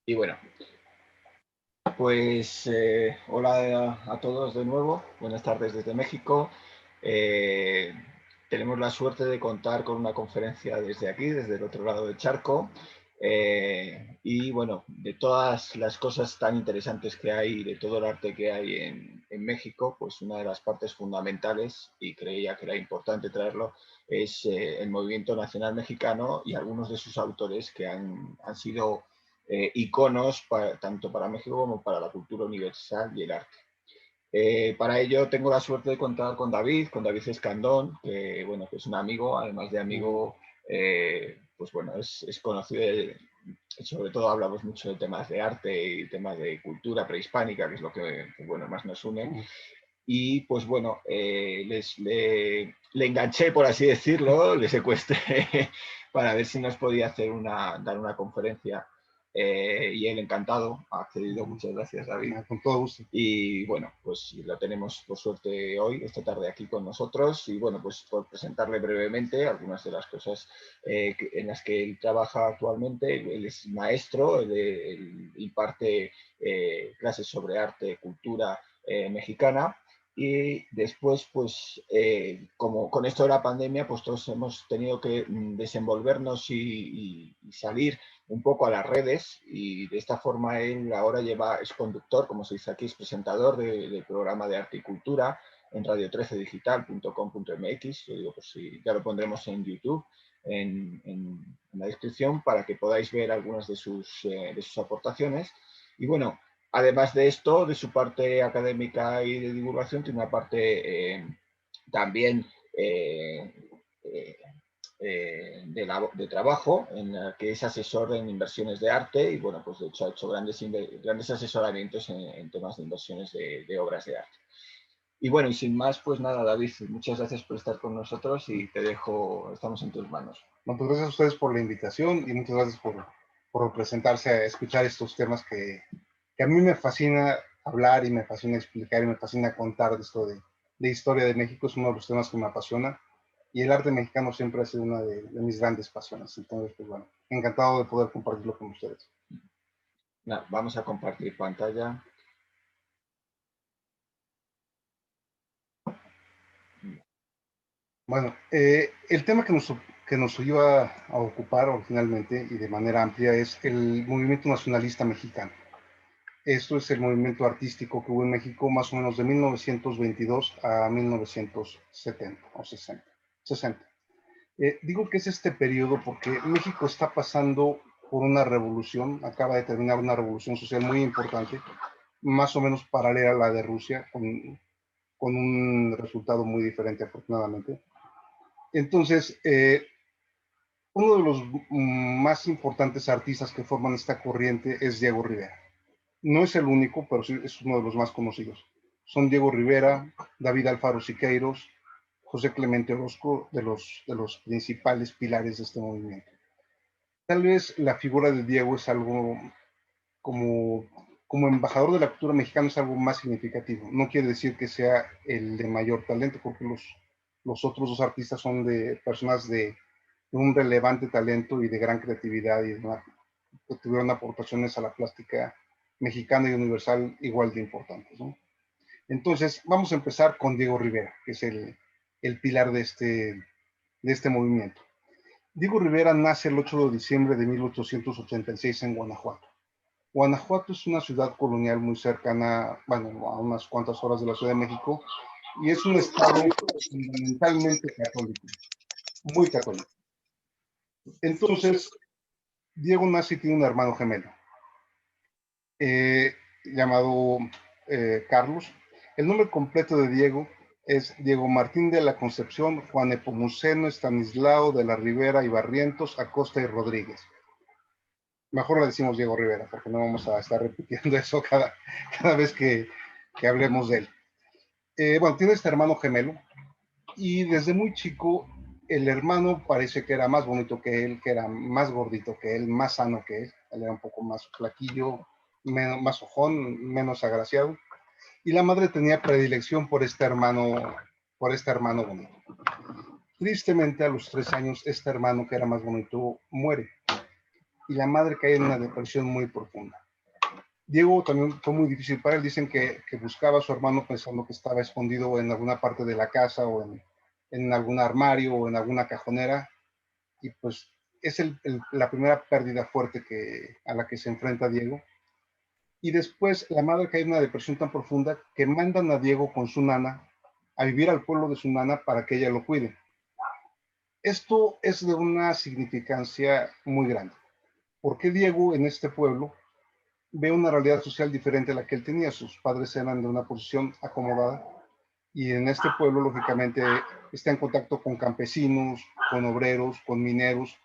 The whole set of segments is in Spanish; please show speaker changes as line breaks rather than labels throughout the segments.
Y bueno, pues hola a todos de nuevo, buenas tardes desde México. Eh, Tenemos la suerte de contar con una conferencia desde aquí, desde el otro lado del charco. Y bueno, de todas las cosas tan interesantes que hay, de todo el arte que hay en México, pues una de las partes fundamentales, y creía que era importante traerlo, es el movimiento nacional mexicano y algunos de sus autores que han sido iconos tanto para México como para la cultura universal y el arte. Para ello tengo la suerte de contar con David Escandón, que, bueno, que es un amigo, además de amigo, pues bueno, es conocido, sobre todo hablamos mucho de temas de arte y temas de cultura prehispánica, que es lo que bueno, más nos une. Y pues bueno, le enganché, por así decirlo, le secuestré para ver si nos podía hacer dar una conferencia. Y él encantado, ha accedido. Muchas gracias, David.
Con todo gusto.
Y bueno, pues lo tenemos por suerte hoy, esta tarde aquí con nosotros. Y bueno, pues por presentarle brevemente algunas de las cosas en las que él trabaja actualmente. Él es maestro, él imparte clases sobre arte, cultura mexicana. Y después, pues, como con esto de la pandemia, pues todos hemos tenido que desenvolvernos y salir un poco a las redes, y de esta forma él ahora es conductor, como se dice aquí, es presentador del programa de arte y cultura en radio13digital.com.mx. Lo digo por si ya lo pondremos en YouTube, en la descripción, para que podáis ver algunas de sus aportaciones. Y bueno, además de esto, de su parte académica y de divulgación, tiene una parte también de trabajo, en la que es asesor en inversiones de arte, y bueno, pues de hecho ha hecho grandes asesoramientos en temas de inversiones de obras de arte. Y bueno, y sin más, pues nada, David, muchas gracias por estar con nosotros y te dejo, estamos en tus manos.
Bueno, pues gracias a ustedes por la invitación y muchas gracias por presentarse a escuchar estos temas que a mí me fascina hablar y me fascina explicar y me fascina contar de esto de historia de México. Es uno de los temas que me apasiona y el arte mexicano siempre ha sido una de mis grandes pasiones. Entonces, pues bueno, encantado de poder compartirlo con ustedes.
Vamos a compartir pantalla.
Bueno, el tema que nos iba a ocupar originalmente y de manera amplia es el movimiento nacionalista mexicano. Esto es el movimiento artístico que hubo en México más o menos de 1922 a 1970 o 60. Digo que es este periodo porque México está pasando por una revolución, acaba de terminar una revolución social muy importante, más o menos paralela a la de Rusia, con un resultado muy diferente afortunadamente. Entonces, uno de los más importantes artistas que forman esta corriente es Diego Rivera. No es el único, pero sí es uno de los más conocidos. Son Diego Rivera, David Alfaro Siqueiros, José Clemente Orozco, de los principales pilares de este movimiento. Tal vez la figura de Diego es algo como, como embajador de la cultura mexicana, es algo más significativo. No quiere decir que sea el de mayor talento, porque los otros dos artistas son de personas de un relevante talento y de gran creatividad y que tuvieron aportaciones a la plástica mexicana y universal igual de importantes, ¿no? Entonces, vamos a empezar con Diego Rivera, que es el pilar de este movimiento. Diego Rivera nace el 8 de diciembre de 1886 en Guanajuato. Guanajuato es una ciudad colonial muy cercana, bueno, a unas cuantas horas de la Ciudad de México, y es un estado fundamentalmente católico, muy católico. Entonces, Diego nace y tiene un hermano gemelo, llamado Carlos. El nombre completo de Diego es Diego Martín de la Concepción, Juan Nepomuceno, Estanislao de la Rivera y Barrientos, Acosta y Rodríguez. Mejor le decimos Diego Rivera, porque no vamos a estar repitiendo eso cada vez que hablemos de él. Bueno, tiene este hermano gemelo, y desde muy chico el hermano parece que era más bonito que él, que era más gordito que él, más sano que él. Él era un poco más flaquillo, más ojón, menos agraciado. Y la madre tenía predilección por este hermano bonito. Tristemente, a los 3 años, este hermano que era más bonito muere. y la madre cae en una depresión muy profunda. Diego también fue muy difícil para él. Dicen que buscaba a su hermano pensando que estaba escondido en alguna parte de la casa o en algún armario o en alguna cajonera. Y pues es la primera pérdida fuerte a la que se enfrenta Diego. Y después la madre cae en una depresión tan profunda que mandan a Diego con su nana a vivir al pueblo de su nana para que ella lo cuide. Esto es de una significancia muy grande. Porque Diego en este pueblo ve una realidad social diferente a la que él tenía. Sus padres eran de una posición acomodada y en este pueblo, lógicamente, está en contacto con campesinos, con obreros, con mineros,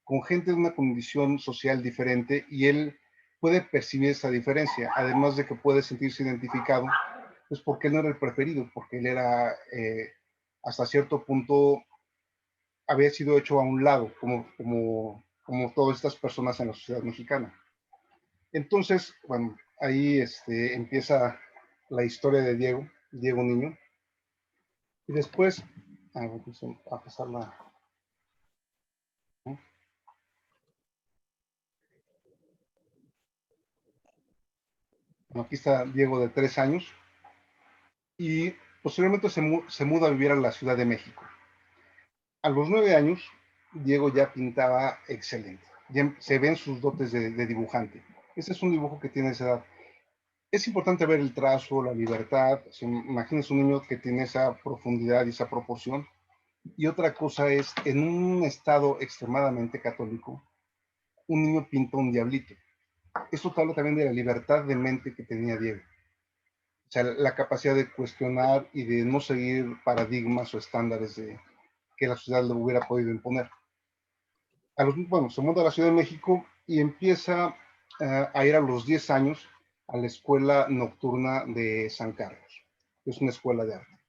con gente de una condición social diferente y él puede percibir esa diferencia, además de que puede sentirse identificado, pues porque él no era el preferido, porque él era, hasta cierto punto, había sido hecho a un lado, como todas estas personas en la sociedad mexicana. Entonces, bueno, ahí empieza la historia de Diego, Diego Niño. Y después, a pasar la... ¿no? Bueno, aquí está Diego de 3 años y posteriormente se muda a vivir a la Ciudad de México. A los 9 años, Diego ya pintaba excelente. Ya se ven sus dotes de dibujante. Este es un dibujo que tiene esa edad. Es importante ver el trazo, la libertad. Imagínense un niño que tiene esa profundidad y esa proporción. Y otra cosa es, en un estado extremadamente católico, un niño pinta un diablito. Esto habla también de la libertad de mente que tenía Diego. O sea, la capacidad de cuestionar y de no seguir paradigmas o estándares que la sociedad le hubiera podido imponer. Bueno, se muda a la Ciudad de México y empieza a ir a los 10 años a la escuela nocturna de San Carlos, que es una escuela de arte.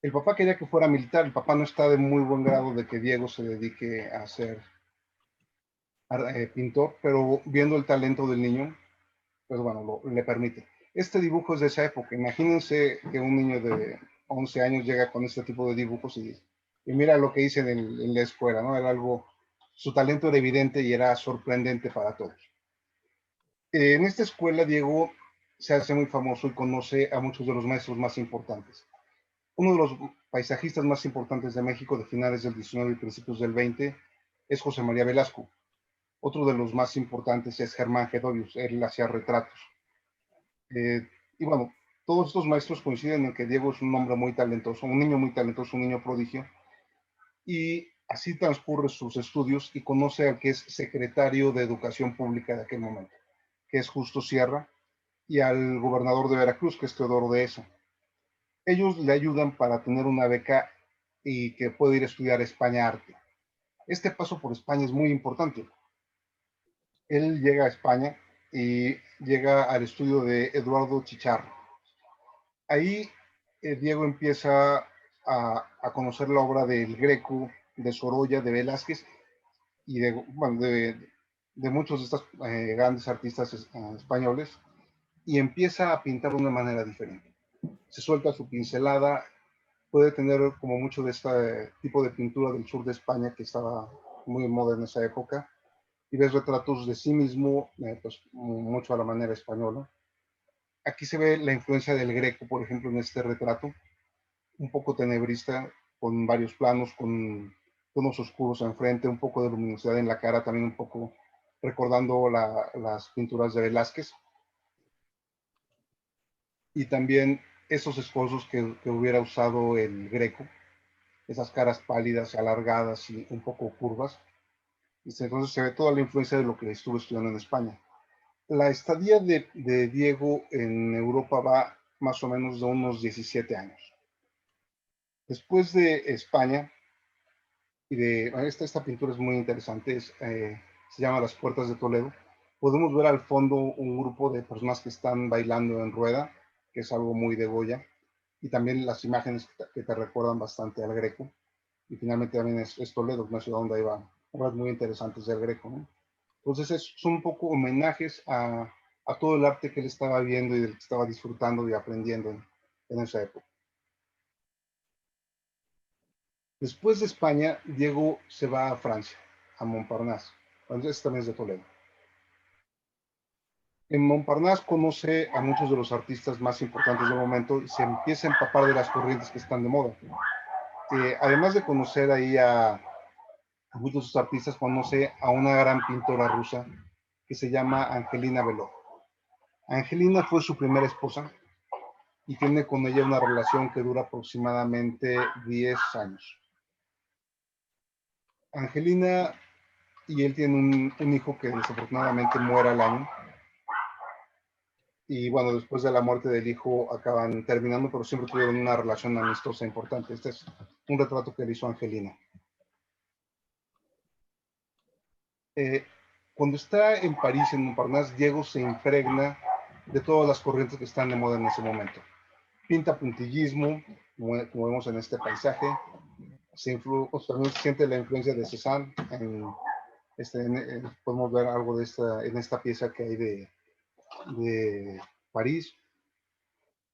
El papá quería que fuera militar, el papá no está de muy buen grado de que Diego se dedique a ser pintor, pero viendo el talento del niño, pues bueno, le permite. Este dibujo es de esa época. Imagínense que un niño de 11 años llega con este tipo de dibujos y mira lo que hice en la escuela, ¿no? Era algo, su talento era evidente y era sorprendente para todos. En esta escuela, Diego se hace muy famoso y conoce a muchos de los maestros más importantes. Uno de los paisajistas más importantes de México de finales del 19 y principios del 20 es José María Velasco. Otro de los más importantes es Germán Gedorius, él hacía retratos. Y bueno, todos estos maestros coinciden en que Diego es un hombre muy talentoso, un niño muy talentoso, un niño prodigio, y así transcurre sus estudios y conoce al que es secretario de Educación Pública de aquel momento, que es Justo Sierra, y al gobernador de Veracruz, que es Teodoro de Eso. Ellos le ayudan para tener una beca y que pueda ir a estudiar España arte. Este paso por España es muy importante. Él llega a España y llega al estudio de Eduardo Chicharro. Ahí Diego empieza a conocer la obra del Greco, de Sorolla, de Velázquez y bueno, de muchos de estos grandes artistas españoles y empieza a pintar de una manera diferente. Se suelta su pincelada, puede tener como mucho de este tipo de pintura del sur de España que estaba muy en moda en esa época y ves retratos de sí mismo, pues mucho a la manera española. Aquí se ve la influencia del Greco, por ejemplo, en este retrato, un poco tenebrista, con varios planos, con tonos oscuros enfrente, un poco de luminosidad en la cara, también un poco recordando las pinturas de Velázquez. Y también esos esbozos que hubiera usado el Greco, esas caras pálidas, alargadas y un poco curvas. Entonces se ve toda la influencia de lo que estuvo estudiando en España. La estadía de Diego en Europa va más o menos de unos 17 años. Después de España, y esta pintura es muy interesante, se llama Las Puertas de Toledo. Podemos ver al fondo un grupo de personas que están bailando en rueda, que es algo muy de Goya, y también las imágenes que te recuerdan bastante al Greco. Y finalmente también es Toledo, una ciudad donde hay obras muy interesantes del Greco, ¿no? Entonces son un poco homenajes a todo el arte que él estaba viendo y del que estaba disfrutando y aprendiendo en esa época. Después de España, Diego se va a Francia, a Montparnasse. Bueno, este también es de Toledo. En Montparnasse conoce a muchos de los artistas más importantes del momento y se empieza a empapar de las corrientes que están de moda. Además de conocer ahí a muchos de sus artistas, conoce a una gran pintora rusa que se llama Angelina Belov. Angelina fue su primera esposa y tiene con ella una relación que dura aproximadamente 10 años. Angelina y él tienen un hijo que desafortunadamente muere al año. Y bueno, después de la muerte del hijo acaban terminando, pero siempre tuvieron una relación amistosa importante. Este es un retrato que le hizo Angelina. Cuando está en París, en Montparnasse, Diego se impregna de todas las corrientes que están de moda en ese momento. Pinta puntillismo, como vemos en este paisaje. También siente la influencia de Cézanne. Podemos ver algo de en esta pieza que hay de París.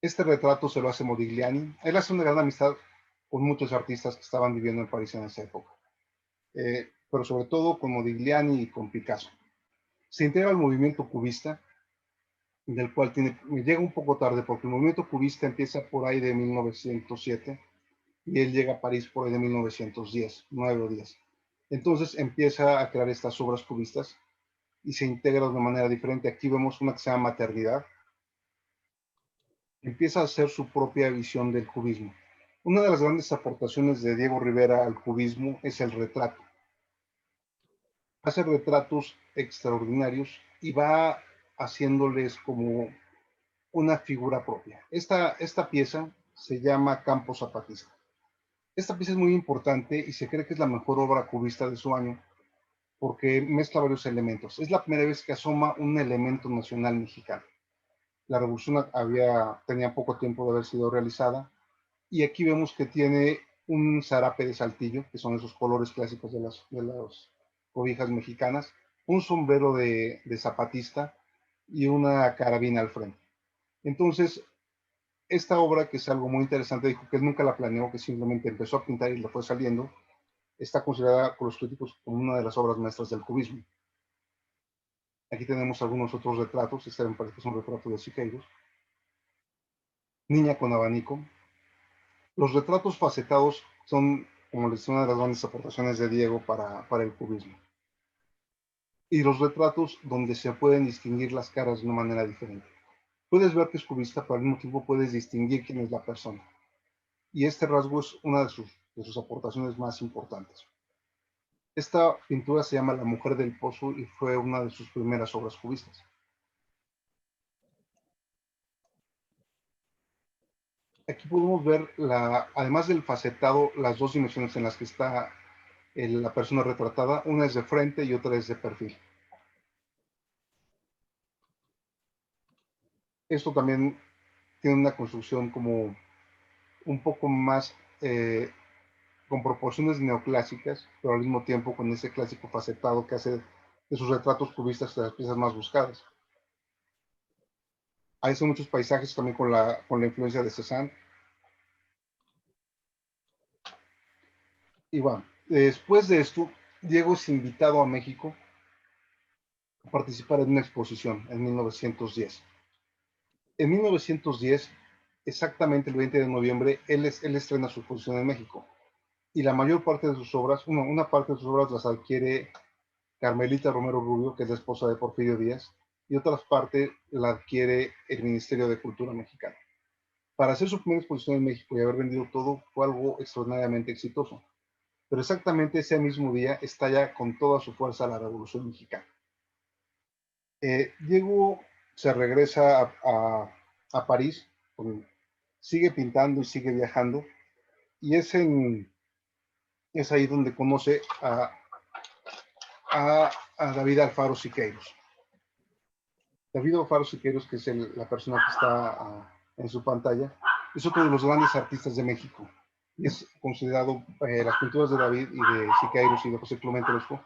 Este retrato se lo hace Modigliani. Él hace una gran amistad con muchos artistas que estaban viviendo en París en esa época, pero sobre todo con Modigliani y con Picasso. Se integra al movimiento cubista, del cual llega un poco tarde, porque el movimiento cubista empieza por ahí de 1907 y él llega a París por ahí de 1910, 9 o 10. Entonces empieza a crear estas obras cubistas y se integra de una manera diferente. Aquí vemos una que se llama Maternidad. Empieza a hacer su propia visión del cubismo. Una de las grandes aportaciones de Diego Rivera al cubismo es el retrato. Hace retratos extraordinarios y va haciéndoles como una figura propia. Esta pieza se llama Campo Zapatista. Esta pieza es muy importante y se cree que es la mejor obra cubista de su año porque mezcla varios elementos. Es la primera vez que asoma un elemento nacional mexicano. La revolución tenía poco tiempo de haber sido realizada y aquí vemos que tiene un zarape de saltillo, que son esos colores clásicos de las cobijas mexicanas, un sombrero de zapatista y una carabina al frente. Entonces, esta obra, que es algo muy interesante, dijo que él nunca la planeó, que simplemente empezó a pintar y le fue saliendo, está considerada por los críticos como una de las obras maestras del cubismo. Aquí tenemos algunos otros retratos. Este me parece que es un retrato de Siqueiros. Niña con abanico. Los retratos facetados son, como les decía, una de las grandes aportaciones de Diego para el cubismo. Y los retratos donde se pueden distinguir las caras de una manera diferente. Puedes ver que es cubista, pero al mismo tiempo puedes distinguir quién es la persona. Y este rasgo es una de sus aportaciones más importantes. Esta pintura se llama La Mujer del Pozo y fue una de sus primeras obras cubistas. Aquí podemos ver, además del facetado, las dos dimensiones en las que está la persona retratada. Una es de frente y otra es de perfil. Esto también tiene una construcción como un poco más con proporciones neoclásicas, pero al mismo tiempo con ese clásico facetado que hace de sus retratos cubistas de las piezas más buscadas. Hay muchos paisajes también con la influencia de Cézanne. Y bueno, después de esto, Diego es invitado a México a participar en una exposición en 1910. En 1910, exactamente el 20 de noviembre, él estrena su exposición en México. Y la mayor parte de sus obras, una parte de sus obras las adquiere Carmelita Romero Rubio, que es la esposa de Porfirio Díaz, y otra parte la adquiere el Ministerio de Cultura mexicano. Para hacer su primera exposición en México y haber vendido todo, fue algo extraordinariamente exitoso. Pero exactamente ese mismo día estalla con toda su fuerza la Revolución Mexicana. Diego se regresa a París, sigue pintando y sigue viajando, y es ahí donde conoce a David Alfaro Siqueiros. David Alfaro Siqueiros, que es la persona que está en su pantalla, es otro de los grandes artistas de México. Y es considerado, las pinturas de David y de Siqueiros y de José Clemente Orozco,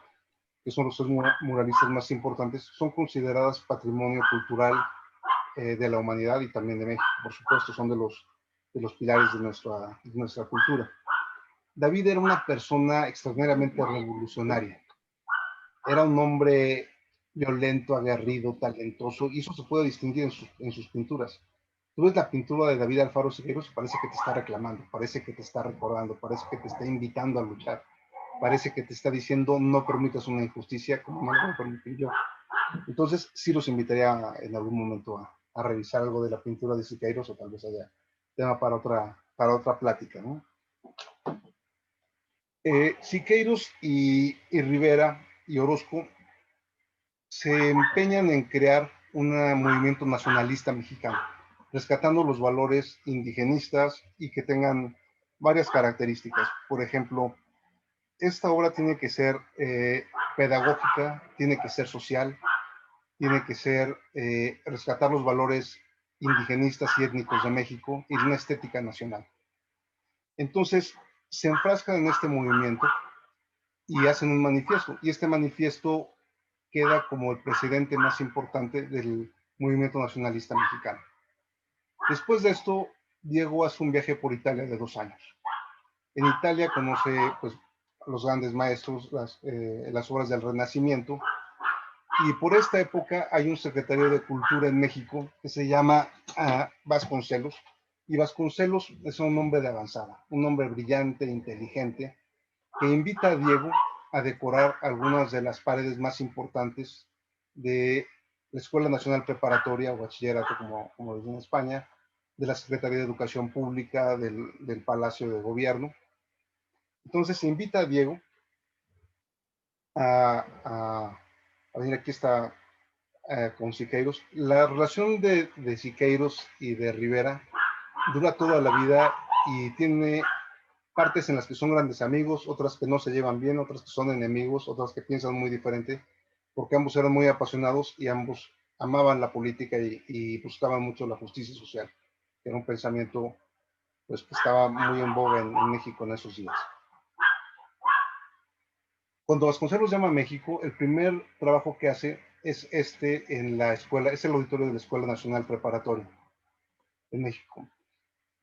que son los dos muralistas más importantes, son consideradas patrimonio cultural de la humanidad y también de México. Por supuesto, son de los pilares de nuestra cultura. David era una persona extraordinariamente revolucionaria. Era un hombre violento, aguerrido, talentoso, y eso se puede distinguir en sus pinturas. Tú ves la pintura de David Alfaro Siqueiros, parece que te está reclamando, parece que te está recordando, parece que te está invitando a luchar, parece que te está diciendo no permitas una injusticia como no lo voy a permitir yo. Entonces, sí los invitaría en algún momento a revisar algo de la pintura de Siqueiros, o tal vez haya tema para otra plática, ¿no? Siqueiros y Rivera y Orozco se empeñan en crear un movimiento nacionalista mexicano, rescatando los valores indigenistas y que tengan varias características. Por ejemplo, esta obra tiene que ser pedagógica, tiene que ser social, tiene que ser rescatar los valores indigenistas y étnicos de México y de una estética nacional. Entonces, se enfrascan en este movimiento y hacen un manifiesto. Y este manifiesto queda como el precedente más importante del movimiento nacionalista mexicano. Después de esto, Diego hace un viaje por Italia de 2 años. En Italia conoce pues, los grandes maestros, las obras del Renacimiento, y por esta época hay un secretario de Cultura en México que se llama Vasconcelos, y Vasconcelos es un hombre de avanzada, un hombre brillante, inteligente, que invita a Diego a decorar algunas de las paredes más importantes de la Escuela Nacional Preparatoria o Bachillerato, como dicen en España, de la Secretaría de Educación Pública, del Palacio de Gobierno. Entonces se invita a Diego a venir, aquí está, con Siqueiros. La relación de Siqueiros y de Rivera dura toda la vida y tiene partes en las que son grandes amigos, otras que no se llevan bien, otras que son enemigos, otras que piensan muy diferente, porque ambos eran muy apasionados y ambos amaban la política y buscaban mucho la justicia social, que era un pensamiento pues, que estaba muy en boga en México en esos días. Cuando Vasconcelos llama a México, el primer trabajo que hace es en la escuela, es el auditorio de la Escuela Nacional Preparatoria en México.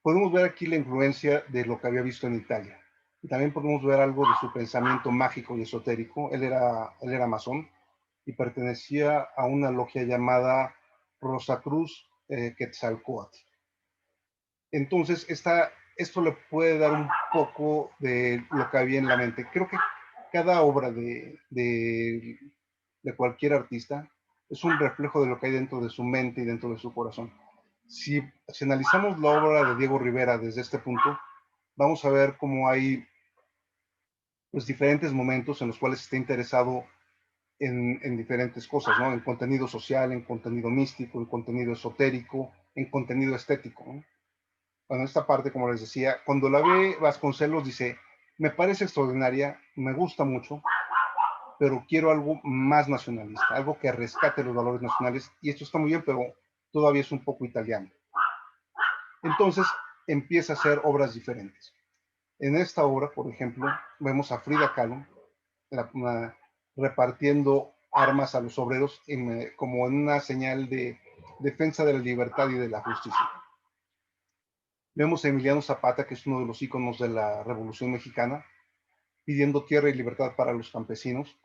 Podemos ver aquí la influencia de lo que había visto en Italia. Y también podemos ver algo de su pensamiento mágico y esotérico. Él era masón y pertenecía a una logia llamada Rosacruz Quetzalcóatl. Entonces, esto le puede dar un poco de lo que había en la mente. Creo que cada obra de cualquier artista es un reflejo de lo que hay dentro de su mente y dentro de su corazón. Si analizamos la obra de Diego Rivera desde este punto, vamos a ver cómo hay pues, diferentes momentos en los cuales está interesado en diferentes cosas, ¿no? En contenido social, en contenido místico, en contenido esotérico, en contenido estético, ¿no? Bueno, esta parte, como les decía, cuando la ve Vasconcelos dice, me parece extraordinaria, me gusta mucho, pero quiero algo más nacionalista, algo que rescate los valores nacionales, y esto está muy bien, pero todavía es un poco italiano. Entonces empieza a hacer obras diferentes. En esta obra, por ejemplo, vemos a Frida Kahlo repartiendo armas a los obreros como en una señal de defensa de la libertad y de la justicia. Vemos a Emiliano Zapata, que es uno de los íconos de la Revolución Mexicana, pidiendo tierra y libertad para los campesinos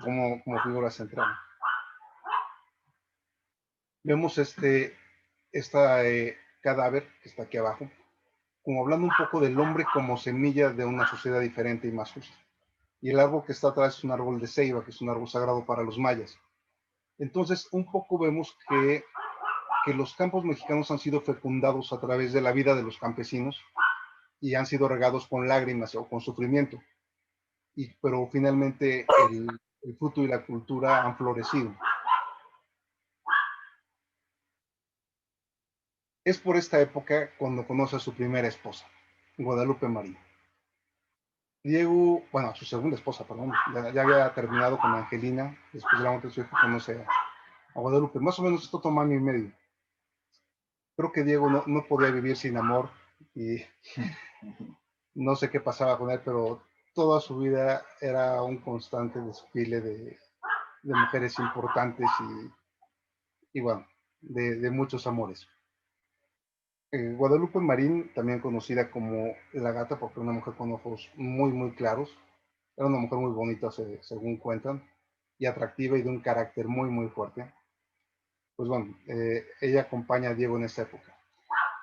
como figura central. Vemos cadáver que está aquí abajo, como hablando un poco del hombre como semilla de una sociedad diferente y más justa. Y el árbol que está atrás es un árbol de ceiba, que es un árbol sagrado para los mayas. Entonces, un poco vemos que los campos mexicanos han sido fecundados a través de la vida de los campesinos y han sido regados con lágrimas o con sufrimiento. Pero finalmente el fruto y la cultura han florecido. Es por esta época cuando conoce a su primera esposa, Guadalupe María. Diego, bueno, a su segunda esposa, perdón, ya había terminado con Angelina, después de la muerte de su hijo conoce a Guadalupe. Más o menos esto toma año y medio. Creo que Diego no podía vivir sin amor y no sé qué pasaba con él, pero toda su vida era un constante desfile de mujeres importantes y bueno, de muchos amores. Guadalupe Marín, también conocida como La Gata, porque una mujer con ojos muy, muy claros, Era una mujer muy bonita, según cuentan, y atractiva y de un carácter muy, muy fuerte. Pues bueno, ella acompaña a Diego en esta época.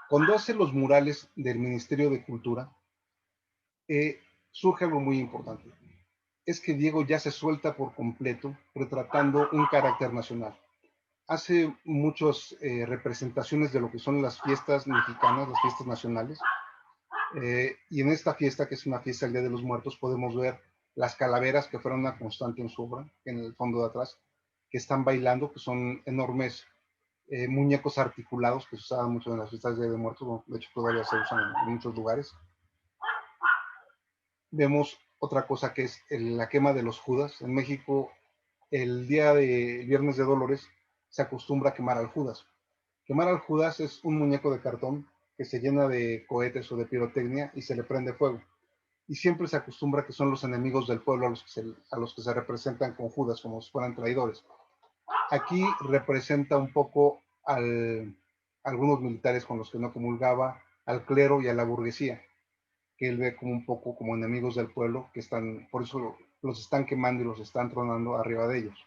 Cuando hace los murales del Ministerio de Cultura, surge algo muy importante. Es que Diego ya se suelta por completo retratando un carácter nacional. Hace muchas representaciones de lo que son las fiestas mexicanas, las fiestas nacionales, y en esta fiesta, que es una fiesta del Día de los Muertos, podemos ver las calaveras, que fueron una constante en su obra, en el fondo de atrás, que están bailando, que son enormes muñecos articulados que se usaban mucho en las fiestas del Día de Muertos, de hecho todavía se usan en muchos lugares. Vemos otra cosa que es la quema de los Judas. En México, el día de Viernes de Dolores, se acostumbra a quemar al Judas. Quemar al Judas es un muñeco de cartón que se llena de cohetes o de pirotecnia y se le prende fuego. Y siempre se acostumbra que son los enemigos del pueblo a los que se representan con Judas, como si fueran traidores. Aquí representa un poco a algunos militares con los que no comulgaba, al clero y a la burguesía, que él ve como un poco como enemigos del pueblo, que están, por eso los están quemando y los están tronando arriba de ellos.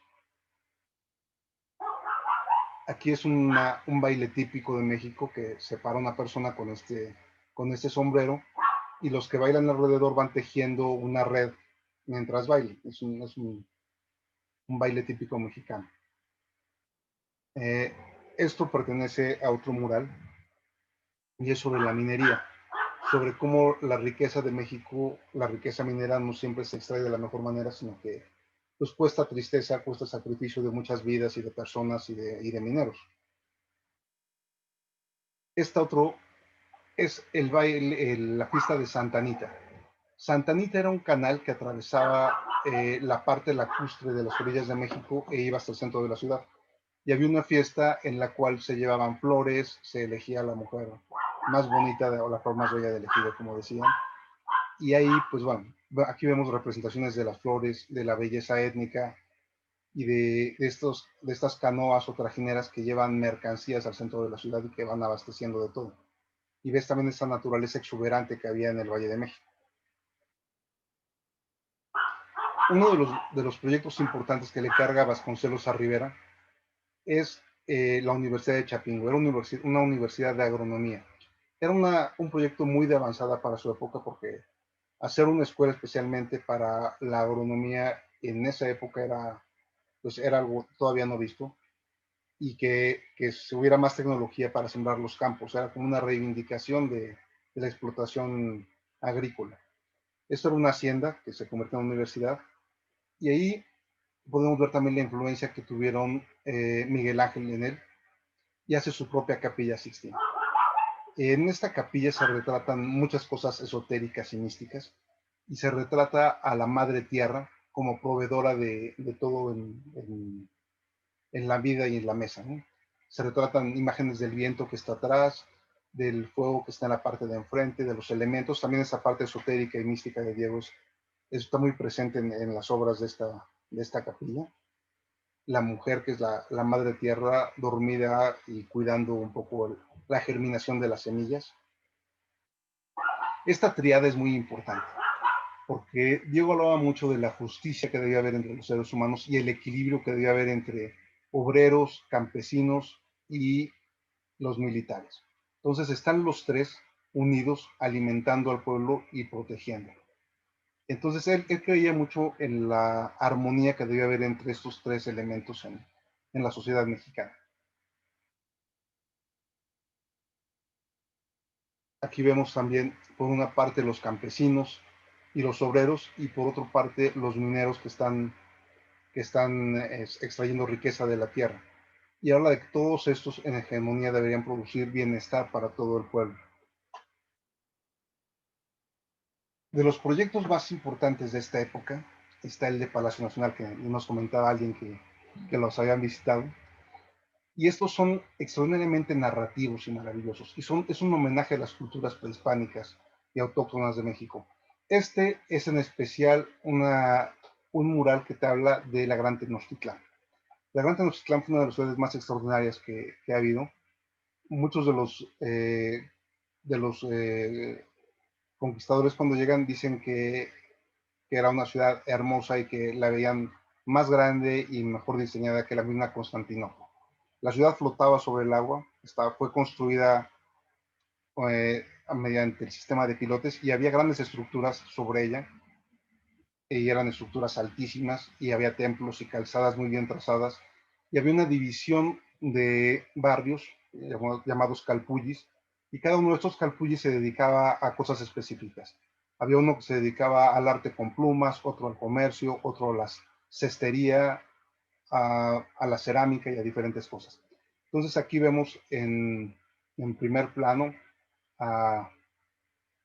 Aquí es un baile típico de México que separa una persona con este sombrero y los que bailan alrededor van tejiendo una red mientras bailan. Un baile típico mexicano. Eh, Esto pertenece a otro mural y es sobre la minería, sobre cómo la riqueza de México, la riqueza minera no siempre se extrae de la mejor manera, sino que pues cuesta tristeza, cuesta sacrificio de muchas vidas y de personas y de mineros. Este otro es el baile, la fiesta de Santa Anita. Santa Anita era un canal que atravesaba la parte lacustre de las orillas de México e iba hasta el centro de la ciudad. Y había una fiesta en la cual se llevaban flores, se elegía a la mujer más bonita o la flor más bella de elegida, como decían. Y ahí, pues bueno, aquí vemos representaciones de las flores, de la belleza étnica y de estas canoas o trajineras que llevan mercancías al centro de la ciudad y que van abasteciendo de todo. Y ves también esa naturaleza exuberante que había en el Valle de México. Uno de los proyectos importantes que le carga Vasconcelos a Rivera es la Universidad de Chapingo. Era una universidad de agronomía. Era un proyecto muy de avanzada para su época porque hacer una escuela especialmente para la agronomía en esa época pues era algo todavía no visto y que se hubiera más tecnología para sembrar los campos. Era como una reivindicación de la explotación agrícola. Esto era una hacienda que se convirtió en una universidad y ahí podemos ver también la influencia que tuvieron Miguel Ángel en él y hace su propia capilla Sixtina. En esta capilla se retratan muchas cosas esotéricas y místicas y se retrata a la Madre Tierra como proveedora de todo en la vida y en la mesa, ¿no? Se retratan imágenes del viento que está atrás, del fuego que está en la parte de enfrente, de los elementos. También esa parte esotérica y mística de Diego está muy presente en las obras de esta capilla. La mujer, que es la madre tierra, dormida y cuidando un poco la germinación de las semillas. Esta triada es muy importante, porque Diego hablaba mucho de la justicia que debía haber entre los seres humanos y el equilibrio que debía haber entre obreros, campesinos y los militares. Entonces están los tres unidos alimentando al pueblo y protegiéndolo. Entonces él creía mucho en la armonía que debía haber entre estos tres elementos en la sociedad mexicana. Aquí vemos también, por una parte, los campesinos y los obreros, y por otra parte, los mineros que están extrayendo riqueza de la tierra. Y habla de que todos estos en hegemonía deberían producir bienestar para todo el pueblo. De los proyectos más importantes de esta época está el de Palacio Nacional, que nos comentaba alguien que los habían visitado. Y estos son extraordinariamente narrativos y maravillosos. Y es un homenaje a las culturas prehispánicas y autóctonas de México. Este es en especial un mural que te habla de la Gran Tenochtitlán. La Gran Tenochtitlán fue una de las ciudades más extraordinarias que ha habido. Muchos de los conquistadores cuando llegan dicen que que era una ciudad hermosa y que la veían más grande y mejor diseñada que la misma Constantinopla. La ciudad flotaba sobre el agua, fue construida mediante el sistema de pilotes y había grandes estructuras sobre ella, y eran estructuras altísimas y había templos y calzadas muy bien trazadas y había una división de barrios llamados calpullis, y cada uno de estos calpullis se dedicaba a cosas específicas. Había uno que se dedicaba al arte con plumas, otro al comercio, otro a la cestería, a la cerámica y a diferentes cosas. Entonces aquí vemos en primer plano a,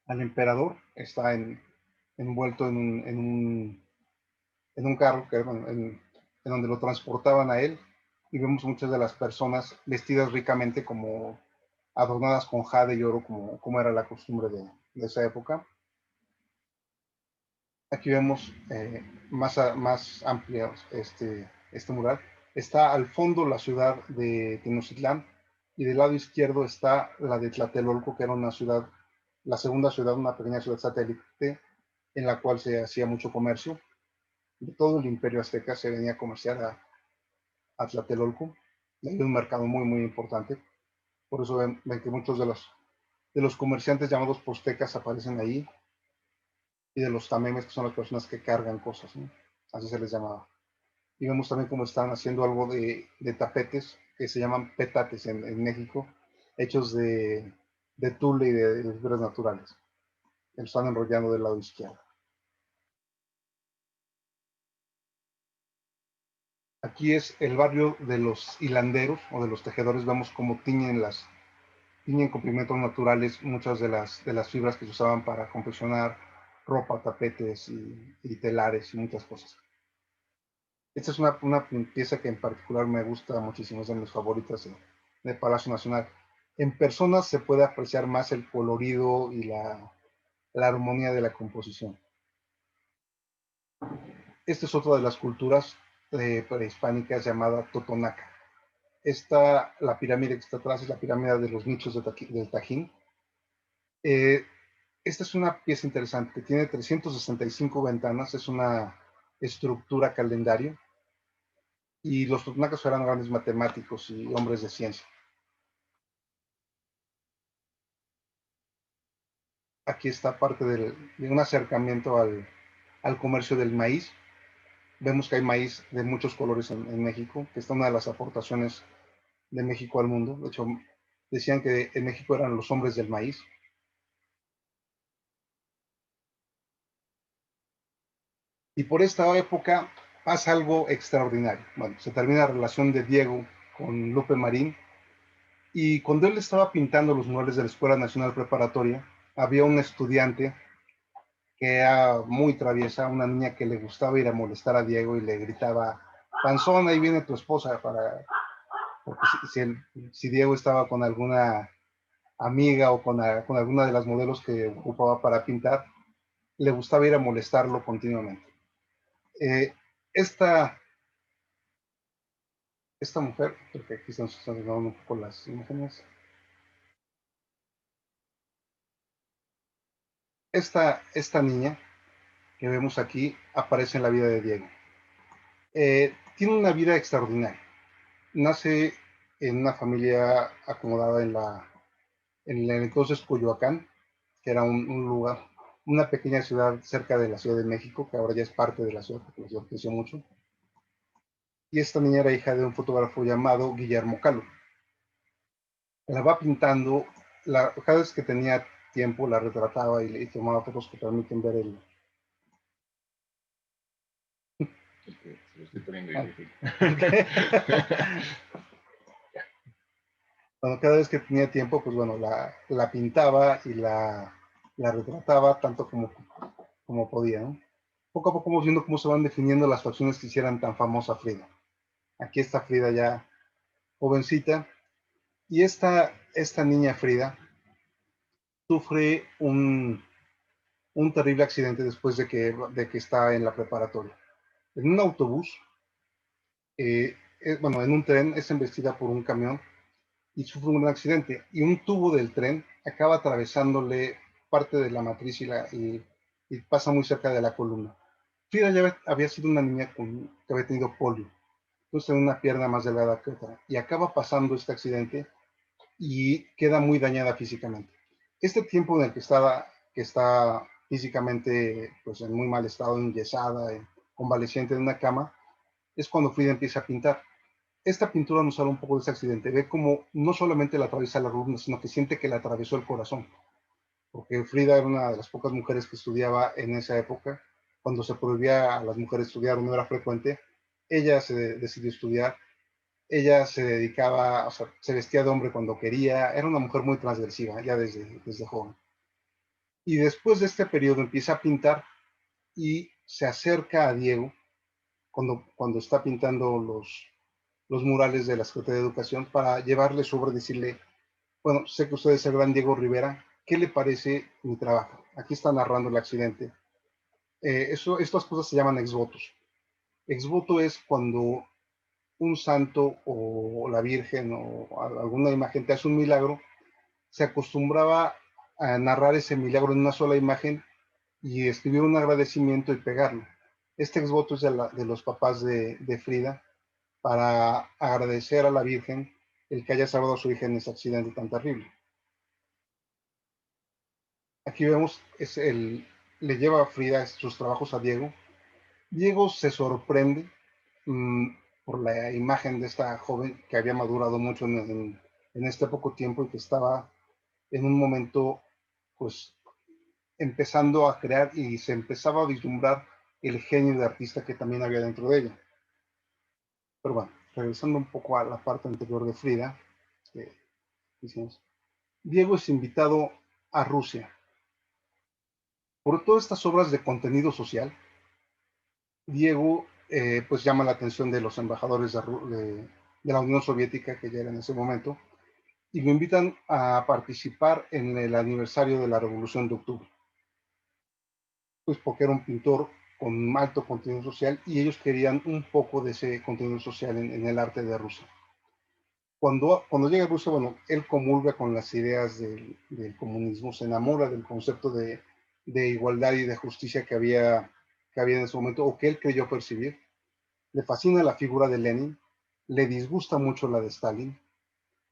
al emperador, está envuelto en un carro en donde lo transportaban a él, y vemos muchas de las personas vestidas ricamente, como adornadas con jade y oro, como era la costumbre de esa época. Aquí vemos más amplio este mural. Está al fondo la ciudad de Tenochtitlán, y del lado izquierdo está la de Tlatelolco, que era una ciudad, la segunda ciudad, una pequeña ciudad satélite, en la cual se hacía mucho comercio. De todo el imperio azteca se venía a comerciar a Tlatelolco. Hay un mercado muy, muy importante. Por eso ven que muchos de los comerciantes llamados postecas aparecen ahí, y de los tamemes, que son las personas que cargan cosas, ¿no? Así se les llamaba. Y vemos también cómo están haciendo algo de tapetes que se llaman petates en México, hechos de tule y de fibras naturales. Lo están enrollando del lado izquierdo. Aquí es el barrio de los hilanderos o de los tejedores. Vemos cómo tiñen con pigmentos naturales muchas de las fibras que se usaban para confeccionar ropa, tapetes y telares y muchas cosas. Esta es una pieza que en particular me gusta muchísimo, es de mis favoritas de Palacio Nacional. En persona se puede apreciar más el colorido y la armonía de la composición. Esta es otra de las culturas prehispánicas llamada Totonaca. La pirámide que está atrás es la pirámide de los nichos del Tajín. Esta es una pieza interesante, tiene 365 ventanas, es una estructura calendario, y los totonacas eran grandes matemáticos y hombres de ciencia. Aquí está parte de un acercamiento al comercio del maíz. Vemos que hay maíz de muchos colores en México, que es una de las aportaciones de México al mundo. De hecho, decían que en México eran los hombres del maíz. Y por esta época pasa algo extraordinario. Bueno, se termina la relación de Diego con Lupe Marín, y cuando él estaba pintando los murales de la Escuela Nacional Preparatoria, había un estudiante que era muy traviesa, una niña que le gustaba ir a molestar a Diego y le gritaba: panzón, ahí viene tu esposa, porque si Diego estaba con alguna amiga o con alguna de las modelos que ocupaba para pintar, le gustaba ir a molestarlo continuamente. Eh, esta, esta mujer, porque aquí están dando un poco las imágenes, esta niña que vemos aquí aparece en la vida de Diego. Tiene una vida extraordinaria. Nace en una familia acomodada en el entonces Coyoacán, que era un lugar, una pequeña ciudad cerca de la Ciudad de México, que ahora ya es parte de la ciudad, porque la ciudad creció mucho. Y esta niña era hija de un fotógrafo llamado Guillermo Calo. La va pintando, cada vez que tenía tiempo la retrataba y tomaba fotos que permiten ver el...
Se lo estoy poniendo difícil.
Bueno, cada vez que tenía tiempo, pues bueno, la pintaba y la retrataba tanto como podía, ¿no? Poco a poco vamos viendo cómo se van definiendo las facciones que hicieran tan famosa Frida. Aquí está Frida ya jovencita, y esta niña Frida sufre un terrible accidente después de que está en la preparatoria. En un autobús, bueno, en un tren, es embestida por un camión y sufre un gran accidente, y un tubo del tren acaba atravesándole parte de la matriz y pasa muy cerca de la columna. Frida ya había sido una niña que había tenido polio, entonces tenía una pierna más delgada que otra, y acaba pasando este accidente y queda muy dañada físicamente. Este tiempo en el que está físicamente pues, en muy mal estado, enyesada, convaleciente en una cama, es cuando Frida empieza a pintar. Esta pintura nos habla un poco de ese accidente. Ve como no solamente la atraviesa la columna, sino que siente que le atravesó el corazón. Porque Frida era una de las pocas mujeres que estudiaba en esa época. Cuando se prohibía a las mujeres estudiar, no era frecuente. Ella decidió estudiar. Ella se dedicaba, o sea, se vestía de hombre cuando quería. Era una mujer muy transgresiva, ya desde joven. Y después de este periodo empieza a pintar y se acerca a Diego cuando está pintando los murales de la Secretaría de Educación para llevarle sobre, decirle, bueno, sé que usted es el gran Diego Rivera, ¿qué le parece mi trabajo? Aquí está narrando el accidente. Estas cosas se llaman exvotos. Exvoto es cuando un santo o la Virgen o alguna imagen te hace un milagro, se acostumbraba a narrar ese milagro en una sola imagen y escribir un agradecimiento y pegarlo. Este exvoto es de los papás de Frida para agradecer a la Virgen el que haya salvado a su hija en ese accidente tan terrible. Aquí vemos, le lleva a Frida sus trabajos a Diego. Diego se sorprende mmm, por la imagen de esta joven que había madurado mucho en este poco tiempo y que estaba en un momento, pues, empezando a crear y se empezaba a vislumbrar el genio de artista que también había dentro de ella. Pero bueno, regresando un poco a la parte anterior de Frida, eh, Diego es invitado a Rusia por todas estas obras de contenido social. Diego pues llama la atención de los embajadores de la Unión Soviética, que ya era en ese momento, y lo invitan a participar en el aniversario de la Revolución de Octubre, pues porque era un pintor con alto contenido social y ellos querían un poco de ese contenido social en el arte de Rusia. Cuando llega a Rusia, bueno, él comulga con las ideas del comunismo, se enamora del concepto de igualdad y de justicia que había en ese momento, o que él creyó percibir. Le fascina la figura de Lenin, le disgusta mucho la de Stalin,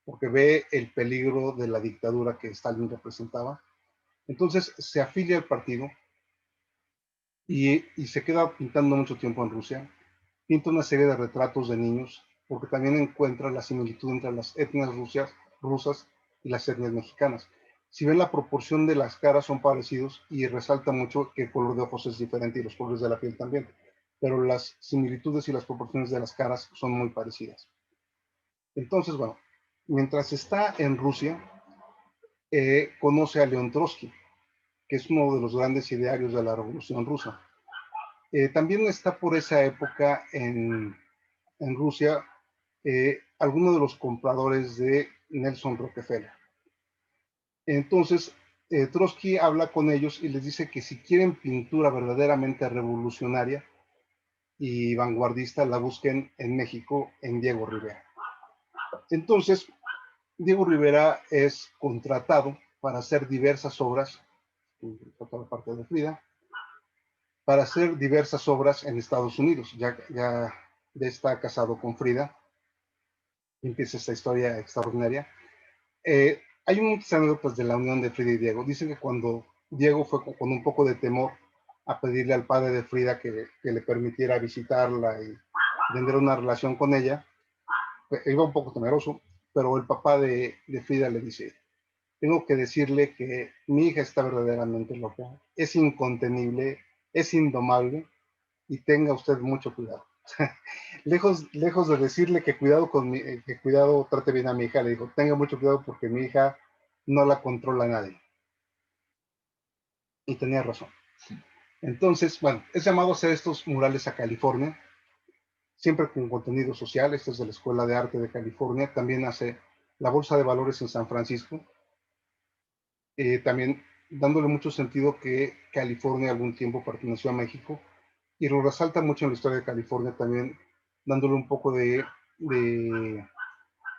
porque ve el peligro de la dictadura que Stalin representaba. Entonces se afilia al partido y se queda pintando mucho tiempo en Rusia. Pinta una serie de retratos de niños, porque también encuentra la similitud entre las etnias rusas y las etnias mexicanas. Si ven la proporción de las caras son parecidos y resalta mucho que el color de ojos es diferente y los colores de la piel también, pero las similitudes y las proporciones de las caras son muy parecidas. Entonces, bueno, mientras está en Rusia, conoce a León Trotsky, que es uno de los grandes idearios de la Revolución Rusa. También está por esa época en Rusia algunos de los compradores de Nelson Rockefeller. Entonces, Trotsky habla con ellos y les dice que si quieren pintura verdaderamente revolucionaria y vanguardista, la busquen en México, en Diego Rivera. Entonces, Diego Rivera es contratado para hacer diversas obras, toda la parte de Frida, para hacer diversas obras en Estados Unidos. Ya está casado con Frida, empieza esta historia extraordinaria. Hay muchas anécdotas de la unión de Frida y Diego. Dicen que cuando Diego fue con un poco de temor a pedirle al padre de Frida que le permitiera visitarla y tener una relación con ella, iba un poco temeroso, pero el papá de Frida le dice, tengo que decirle que mi hija está verdaderamente loca, es incontenible, es indomable y tenga usted mucho cuidado. lejos de decirle que que cuidado, trate bien a mi hija, le dijo, tenga mucho cuidado porque mi hija no la controla nadie. Y tenía razón. Entonces, bueno, es llamado a hacer estos murales a California, siempre con contenido social. Este es de la Escuela de Arte de California. También hace la Bolsa de Valores en San Francisco. También dándole mucho sentido que California algún tiempo perteneció a México y lo resalta mucho en la historia de California también, dándole un poco de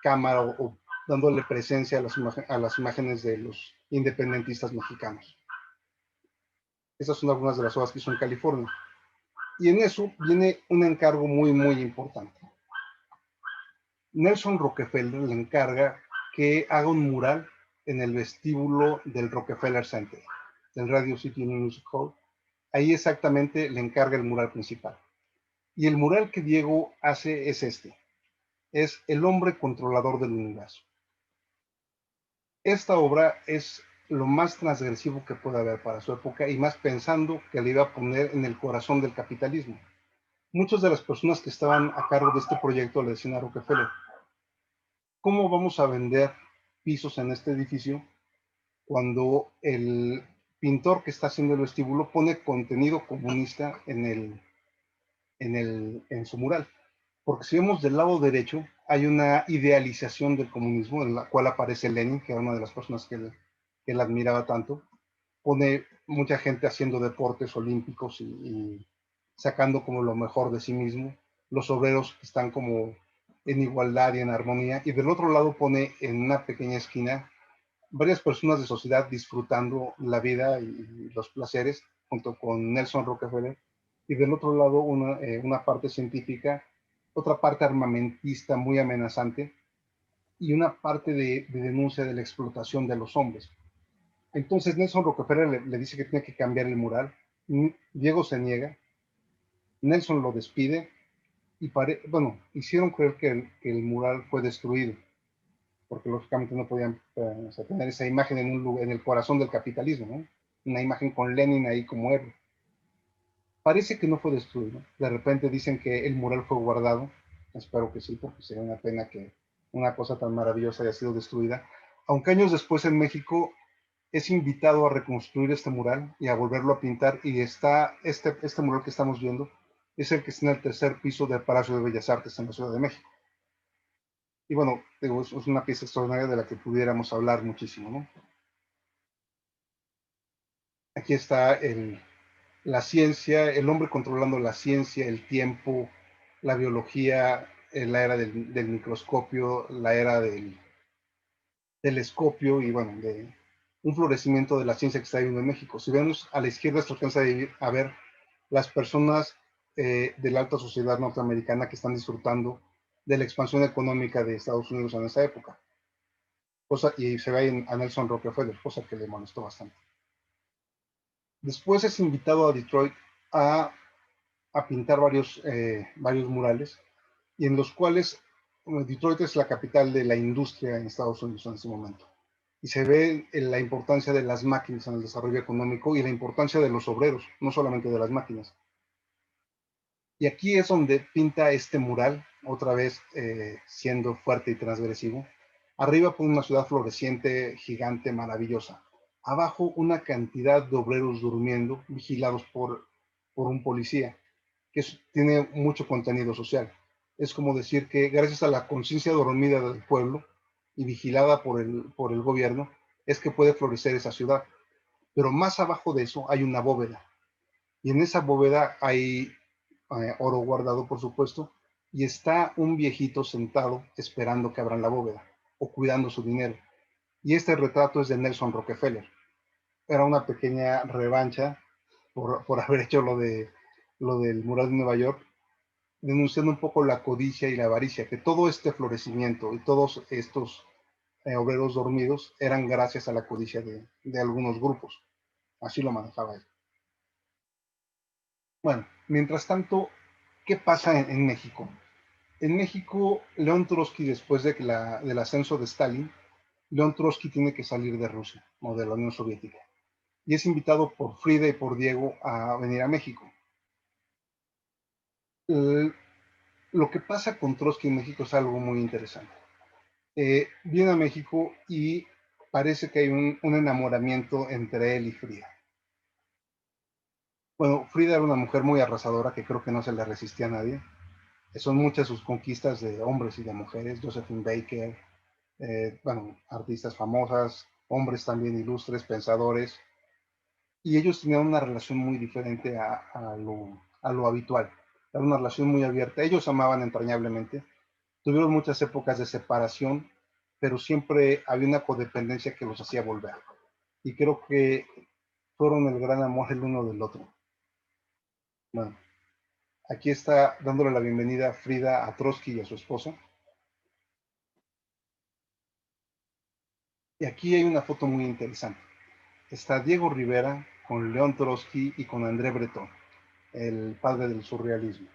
cámara o dándole presencia a las imágenes de los independentistas mexicanos. Esas son algunas de las obras que hizo en California. Y en eso viene un encargo muy, muy importante. Nelson Rockefeller le encarga que haga un mural en el vestíbulo del Rockefeller Center, del Radio City Music Hall. Ahí exactamente le encarga el mural principal. Y el mural que Diego hace es este. Es El hombre controlador del universo. Esta obra es lo más transgresivo que puede haber para su época y más pensando que le iba a poner en el corazón del capitalismo. Muchas de las personas que estaban a cargo de este proyecto le decían a Rockefeller, ¿cómo vamos a vender pisos en este edificio cuando el pintor que está haciendo el vestíbulo pone contenido comunista en su mural? Porque si vemos del lado derecho, hay una idealización del comunismo en la cual aparece Lenin, que era una de las personas que él admiraba tanto. Pone mucha gente haciendo deportes olímpicos y sacando como lo mejor de sí mismo. Los obreros están como en igualdad y en armonía. Y del otro lado pone en una pequeña esquina varias personas de sociedad disfrutando la vida y los placeres junto con Nelson Rockefeller. Y del otro lado una parte científica, otra parte armamentista muy amenazante y una parte de denuncia de la explotación de los hombres. Entonces Nelson Rockefeller le dice que tiene que cambiar el mural. Diego se niega, Nelson lo despide y bueno, hicieron creer que el mural fue destruido, porque lógicamente no podían tener esa imagen en el corazón del capitalismo, ¿no? Una imagen con Lenin ahí como héroe. Parece que no fue destruido. De repente dicen que el mural fue guardado. Espero que sí, porque sería una pena que una cosa tan maravillosa haya sido destruida. Aunque años después en México es invitado a reconstruir este mural y a volverlo a pintar, y está este mural que estamos viendo es el que está en el tercer piso del Palacio de Bellas Artes en la Ciudad de México. Y bueno, digo, es una pieza extraordinaria de la que pudiéramos hablar muchísimo, ¿no? Aquí está la ciencia, el hombre controlando la ciencia, el tiempo, la biología, la era del microscopio, la era del telescopio y bueno, de un florecimiento de la ciencia que está viviendo en México. Si vemos a la izquierda, se alcanza a ver las personas de la alta sociedad norteamericana que están disfrutando de la expansión económica de Estados Unidos en esa época. Y se ve a Nelson Rockefeller, cosa que le molestó bastante. Después es invitado a Detroit a pintar varios murales, y en los cuales Detroit es la capital de la industria en Estados Unidos en ese momento. Y se ve la importancia de las máquinas en el desarrollo económico y la importancia de los obreros, no solamente de las máquinas. Y aquí es donde pinta este mural, otra vez siendo fuerte y transgresivo. Arriba pone una ciudad floreciente, gigante, maravillosa. Abajo una cantidad de obreros durmiendo, vigilados por un policía, que tiene mucho contenido social. Es como decir que gracias a la conciencia dormida del pueblo y vigilada por el gobierno, es que puede florecer esa ciudad. Pero más abajo de eso hay una bóveda. Y en esa bóveda hay oro guardado, por supuesto, y está un viejito sentado esperando que abran la bóveda o cuidando su dinero. Y este retrato es de Nelson Rockefeller. Era una pequeña revancha por haber hecho lo del mural de Nueva York, denunciando un poco la codicia y la avaricia, que todo este florecimiento y todos estos obreros dormidos eran gracias a la codicia de algunos grupos. Así lo manejaba él. Bueno, mientras tanto, ¿qué pasa en México? En México, León Trotsky, después del ascenso de Stalin, León Trotsky tiene que salir de Rusia o de la Unión Soviética. Y es invitado por Frida y por Diego a venir a México. Lo que pasa con Trotsky en México es algo muy interesante. Viene a México y parece que hay un enamoramiento entre él y Frida. Bueno, Frida era una mujer muy arrasadora que creo que no se le resistía a nadie. Son muchas sus conquistas de hombres y de mujeres, Josephine Baker, bueno, artistas famosas, hombres también ilustres, pensadores, y ellos tenían una relación muy diferente a lo habitual. Era una relación muy abierta. Ellos amaban entrañablemente, tuvieron muchas épocas de separación, pero siempre había una codependencia que los hacía volver. Y creo que fueron el gran amor el uno del otro. Bueno, Aquí está dándole la bienvenida Frida a Trotsky y a su esposa. Y aquí hay una foto muy interesante. Está Diego Rivera con León Trotsky y con André Breton, el padre del surrealismo.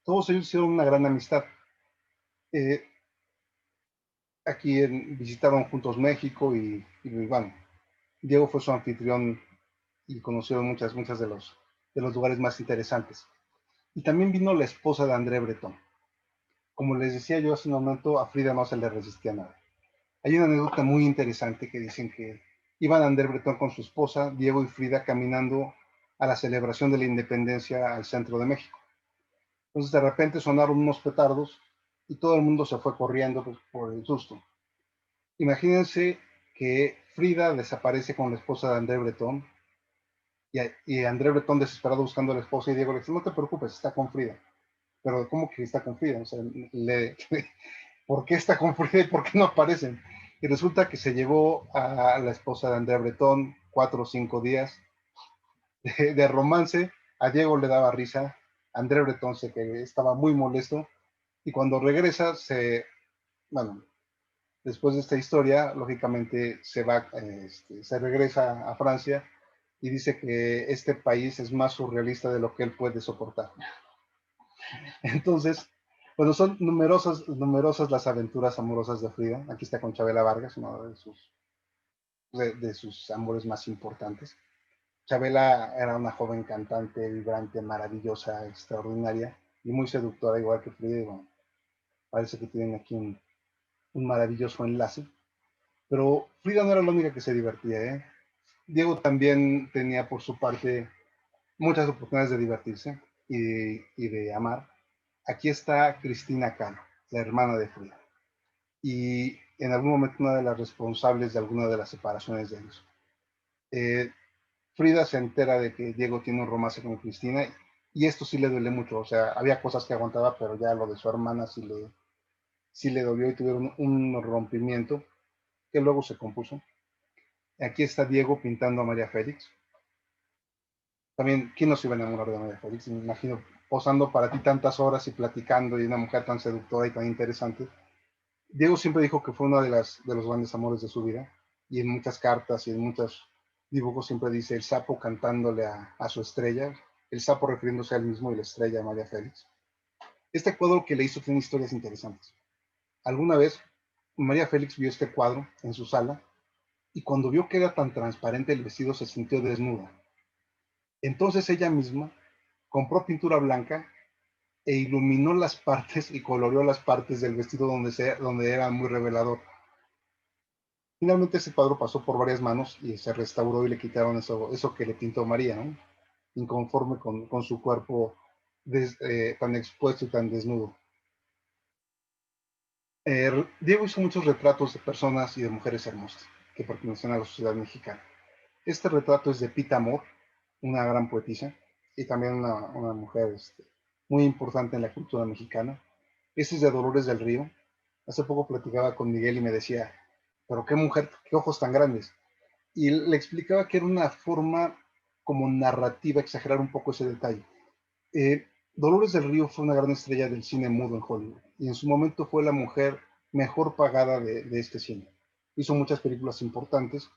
Todos ellos hicieron una gran amistad. Eh, Aquí visitaron juntos México y bueno, Diego fue su anfitrión y conocieron muchas de los lugares más interesantes. Y también vino la esposa de André Breton. Como les decía yo hace un momento, a Frida no se le resistía nada. Hay una anécdota muy interesante que dicen que iban André Breton con su esposa, Diego y Frida, caminando a la celebración de la independencia al centro de México. Entonces de repente sonaron unos petardos y todo el mundo se fue corriendo pues, por el susto. Imagínense que Frida desaparece con la esposa de André Breton y André Breton desesperado buscando a la esposa y Diego le dice, no te preocupes, está con Frida. Pero ¿cómo que está con Frida? O sea, ¿por qué está con Frida y por qué no aparecen? Y resulta que se llevó a la esposa de André Breton 4 o 5 días de romance. A Diego le daba risa, André Breton se que estaba muy molesto y cuando regresa bueno, después de esta historia, lógicamente se regresa a Francia y dice que este país es más surrealista de lo que él puede soportar. Entonces, bueno, son numerosas las aventuras amorosas de Frida. Aquí está con Chabela Vargas, uno de sus amores más importantes. Chabela era una joven cantante, vibrante, maravillosa, extraordinaria y muy seductora, igual que Frida. Y bueno, parece que tienen aquí un maravilloso enlace. Pero Frida no era la única que se divertía, ¿eh? Diego también tenía por su parte muchas oportunidades de divertirse y de amar. Aquí está Cristina Cano, la hermana de Frida, y en algún momento una de las responsables de alguna de las separaciones de ellos. Eh, Frida se entera de que Diego tiene un romance con Cristina y esto sí le duele mucho, o sea, había cosas que aguantaba, pero ya lo de su hermana sí le dolió y tuvieron un rompimiento que luego se compuso. Aquí está Diego pintando a María Félix. También, ¿quién no se iba a enamorar de María Félix? Me imagino posando para ti tantas horas y platicando y una mujer tan seductora y tan interesante. Diego siempre dijo que fue uno de los grandes amores de su vida y en muchas cartas y en muchos dibujos siempre dice el sapo cantándole a su estrella, el sapo refiriéndose a él mismo y la estrella a María Félix. Este cuadro que le hizo tiene historias interesantes. Alguna vez María Félix vio este cuadro en su sala y cuando vio que era tan transparente el vestido se sintió desnuda. Entonces ella misma compró pintura blanca e iluminó las partes y coloreó las partes del vestido donde era muy revelador. Finalmente ese cuadro pasó por varias manos y se restauró y le quitaron eso que le pintó María, ¿no? Inconforme con su cuerpo tan expuesto y tan desnudo. Diego hizo muchos retratos de personas y de mujeres hermosas que pertenecen a la sociedad mexicana. Este retrato es de Pita Amor, una gran poetisa y también una mujer muy importante en la cultura mexicana. Este es de Dolores del Río. Hace poco platicaba con Miguel y me decía, pero qué mujer, qué ojos tan grandes. Y le explicaba que era una forma como narrativa, exagerar un poco ese detalle. Eh, Dolores del Río fue una gran estrella del cine mudo en Hollywood y en su momento fue la mujer mejor pagada de este cine. Hizo muchas películas importantes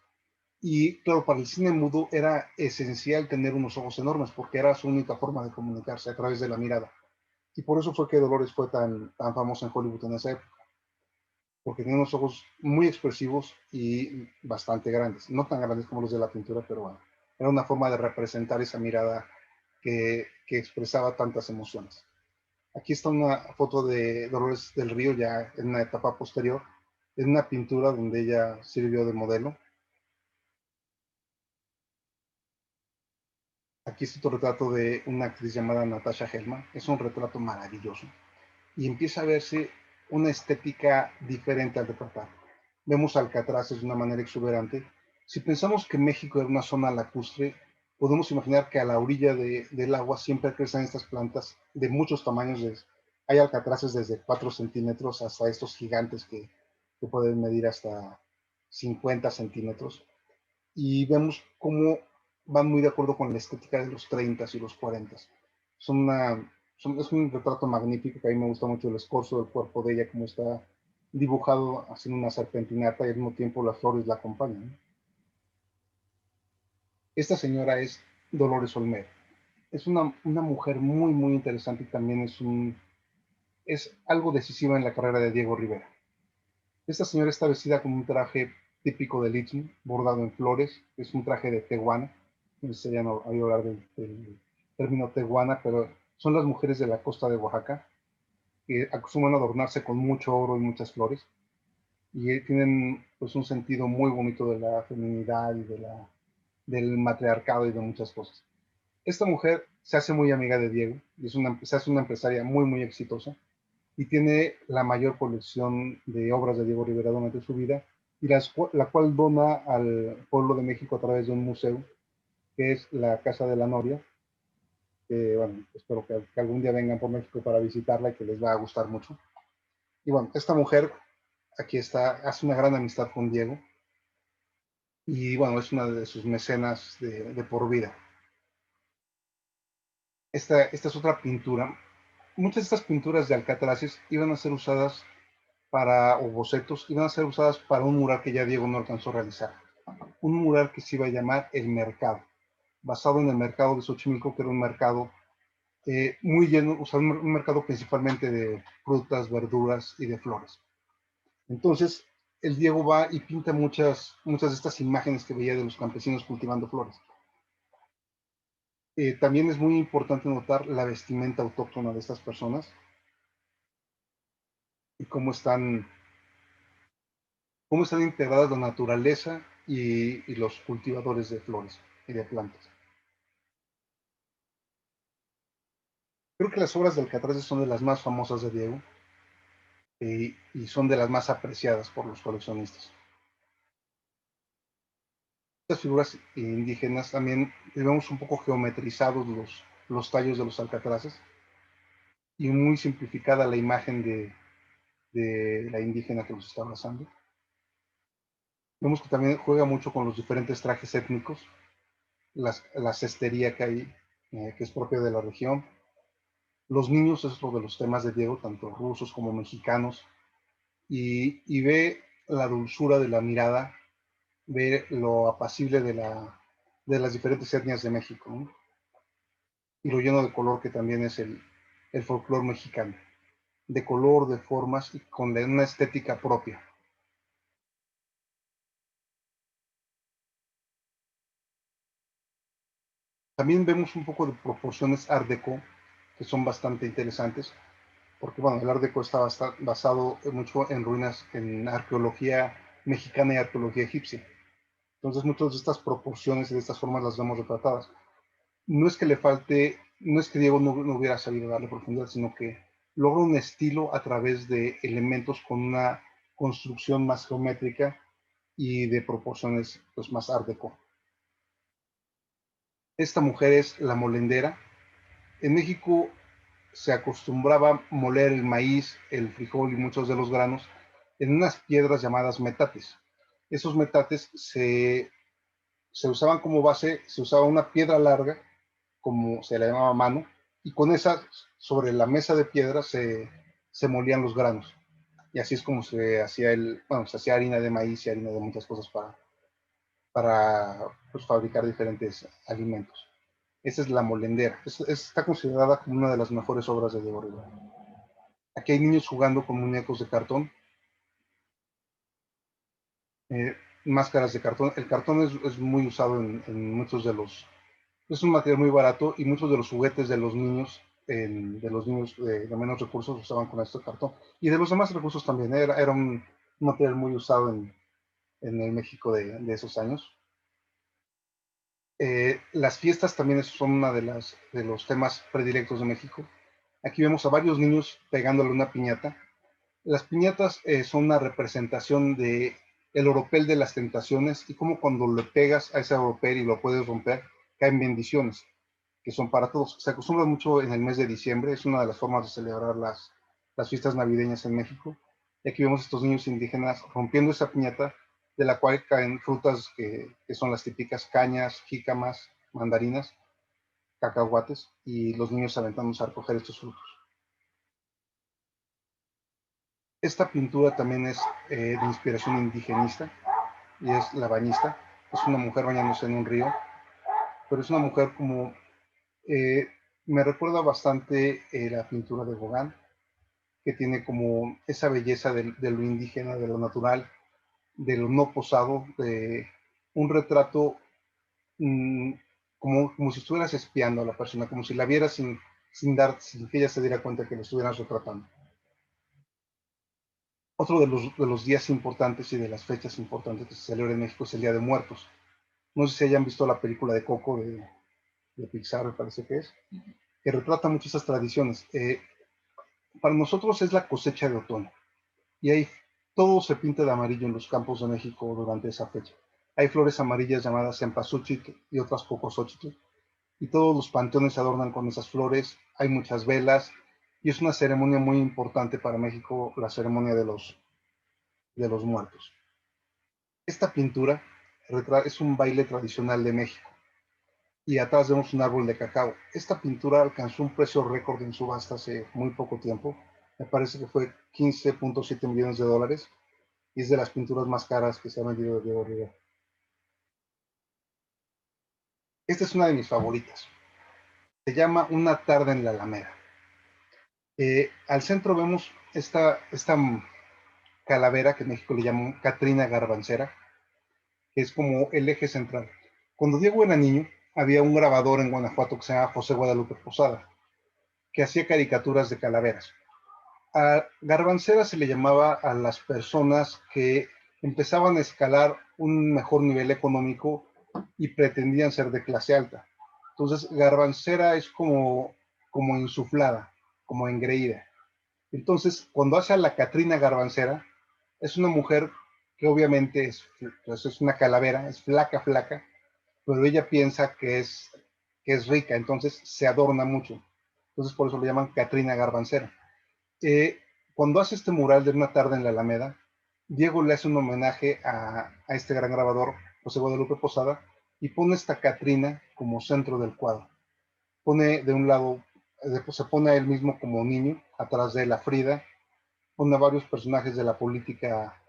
y claro, para el cine mudo era esencial tener unos ojos enormes porque era su única forma de comunicarse a través de la mirada. Y por eso fue que Dolores fue tan famosa en Hollywood en esa época, porque tenía unos ojos muy expresivos y bastante grandes. No tan grandes como los de la pintura, pero bueno, era una forma de representar esa mirada que expresaba tantas emociones. Aquí está una foto de Dolores del Río ya en una etapa posterior, en una pintura donde ella sirvió de modelo. Aquí está otro retrato de una actriz llamada Natasha Hellman. Es un retrato maravilloso. Y empieza a verse una estética diferente al retratar. Vemos alcatraces de una manera exuberante. Si pensamos que México era una zona lacustre, podemos imaginar que a la orilla del agua siempre crecen estas plantas de muchos tamaños. Hay alcatraces desde 4 centímetros hasta estos gigantes que pueden medir hasta 50 centímetros. Y vemos cómo van muy de acuerdo con la estética de los 30 y los 40. Son Es un retrato magnífico, que a mí me gusta mucho el escorzo del cuerpo de ella, como está dibujado haciendo una serpentinata y al mismo tiempo las flores la acompañan. Esta señora es Dolores Olmedo. Es una mujer muy, muy interesante y también es algo decisiva en la carrera de Diego Rivera. Esta señora está vestida con un traje típico del Istmo, bordado en flores, es un traje de tehuana, no sé si ya no hay hablar del término tehuana, pero son las mujeres de la costa de Oaxaca, que acostumbran a adornarse con mucho oro y muchas flores, y tienen pues un sentido muy bonito de la feminidad y del matriarcado y de muchas cosas. Esta mujer se hace muy amiga de Diego, y se hace una empresaria muy, muy exitosa, y tiene la mayor colección de obras de Diego Rivera durante su vida, y la cual dona al pueblo de México a través de un museo, que es la Casa de la Noria, que bueno, espero que algún día vengan por México para visitarla y que les va a gustar mucho. Y bueno, esta mujer aquí está, hace una gran amistad con Diego, y bueno, es una de sus mecenas de por vida. Esta es otra pintura. Muchas de estas pinturas de alcatraces iban a ser usadas o bocetos, iban a ser usadas para un mural que ya Diego no alcanzó a realizar. Un mural que se iba a llamar El Mercado, basado en el mercado de Xochimilco, que era un mercado muy lleno, o sea, un mercado principalmente de frutas, verduras y de flores. Entonces, el Diego va y pinta muchas de estas imágenes que veía de los campesinos cultivando flores. También es muy importante notar la vestimenta autóctona de estas personas y cómo están integradas la naturaleza y los cultivadores de flores y de plantas. Creo que las obras de Alcatraz son de las más famosas de Diego y son de las más apreciadas por los coleccionistas. Estas figuras indígenas también vemos un poco geometrizados los tallos de los alcatraces y muy simplificada la imagen de la indígena que los está abrazando. Vemos que también juega mucho con los diferentes trajes étnicos, la cestería que hay, que es propia de la región. Los niños es otro de los temas de Diego, tanto rusos como mexicanos, y ve la dulzura de la mirada, ve lo apacible de las diferentes etnias de México, ¿no? Y lo lleno de color que también es el folclore mexicano, de color, de formas y con una estética propia. También vemos un poco de proporciones Art Deco, que son bastante interesantes, porque bueno, el Art Deco está basado mucho en ruinas, en arqueología mexicana y arqueología egipcia. Entonces muchas de estas proporciones y de estas formas las vemos retratadas. No es que le falte, no es que Diego no hubiera sabido darle profundidad, sino que logra un estilo a través de elementos con una construcción más geométrica y de proporciones pues, más art deco. Esta mujer es la molendera. En México se acostumbraba a moler el maíz, el frijol y muchos de los granos en unas piedras llamadas metates. Esos metates se usaban como base, se usaba una piedra larga, como se le llamaba mano, y con esa, sobre la mesa de piedra, se molían los granos. Y así es como se hacía se hacía harina de maíz y harina de muchas cosas para pues, fabricar diferentes alimentos. Esa es la molendera. Está considerada como una de las mejores obras de Diego Rivera. Aquí hay niños jugando con muñecos de cartón, eh, máscaras de cartón. El cartón es muy usado en muchos de los... Es un material muy barato y muchos de los juguetes de los niños, de los niños de menos recursos, usaban con este cartón. Y de los demás recursos también. Era un material muy usado en el México de esos años. Las fiestas también son una de los temas predilectos de México. Aquí vemos a varios niños pegándole una piñata. Las piñatas son una representación de el oropel de las tentaciones y como cuando le pegas a ese oropel y lo puedes romper, caen bendiciones, que son para todos. Se acostumbra mucho en el mes de diciembre, es una de las formas de celebrar las fiestas navideñas en México. Y aquí vemos a estos niños indígenas rompiendo esa piñata, de la cual caen frutas que son las típicas cañas, jícamas, mandarinas, cacahuates y los niños aventándose a recoger estos frutos. Esta pintura también es de inspiración indigenista y es la bañista. Es una mujer bañándose en un río, pero es una mujer como, eh, me recuerda bastante la pintura de Gauguin, que tiene como esa belleza de lo indígena, de lo natural, de lo no posado, de un retrato mmm, como si estuvieras espiando a la persona, como si la vieras sin que ella se diera cuenta que lo estuvieras retratando. Otro de los días importantes y de las fechas importantes que se celebra en México es el Día de Muertos. No sé si hayan visto la película de Coco de Pixar, me parece que es, que retrata muchas esas tradiciones. Para nosotros es la cosecha de otoño y ahí todo se pinta de amarillo en los campos de México durante esa fecha. Hay flores amarillas llamadas cempasúchil y otras cocosóchitl, y todos los panteones se adornan con esas flores, hay muchas velas, y es una ceremonia muy importante para México, la ceremonia de los muertos. Esta pintura es un baile tradicional de México, y atrás vemos un árbol de cacao. Esta pintura alcanzó un precio récord en subasta hace muy poco tiempo, me parece que fue 15.7 millones de dólares, y es de las pinturas más caras que se han vendido de Diego Rivera. Esta es una de mis favoritas. Se llama Una tarde en la Alameda. Al centro vemos esta calavera que en México le llaman Catrina Garbancera, que es como el eje central. Cuando Diego era niño, había un grabador en Guanajuato que se llama José Guadalupe Posada, que hacía caricaturas de calaveras. A Garbancera se le llamaba a las personas que empezaban a escalar un mejor nivel económico y pretendían ser de clase alta. Entonces, Garbancera es como insuflada, como engreída. Entonces, cuando hace a la Catrina Garbancera, es una mujer que obviamente pues es una calavera, es flaca, flaca, pero ella piensa que es rica, entonces se adorna mucho. Entonces, por eso le llaman Catrina Garbancera. Eh, Cuando hace este mural de Una tarde en la Alameda, Diego le hace un homenaje a este gran grabador, José Guadalupe Posada, y pone esta Catrina como centro del cuadro. Pone de un lado, se pone a él mismo como niño, atrás de la Frida, pone a varios personajes de la política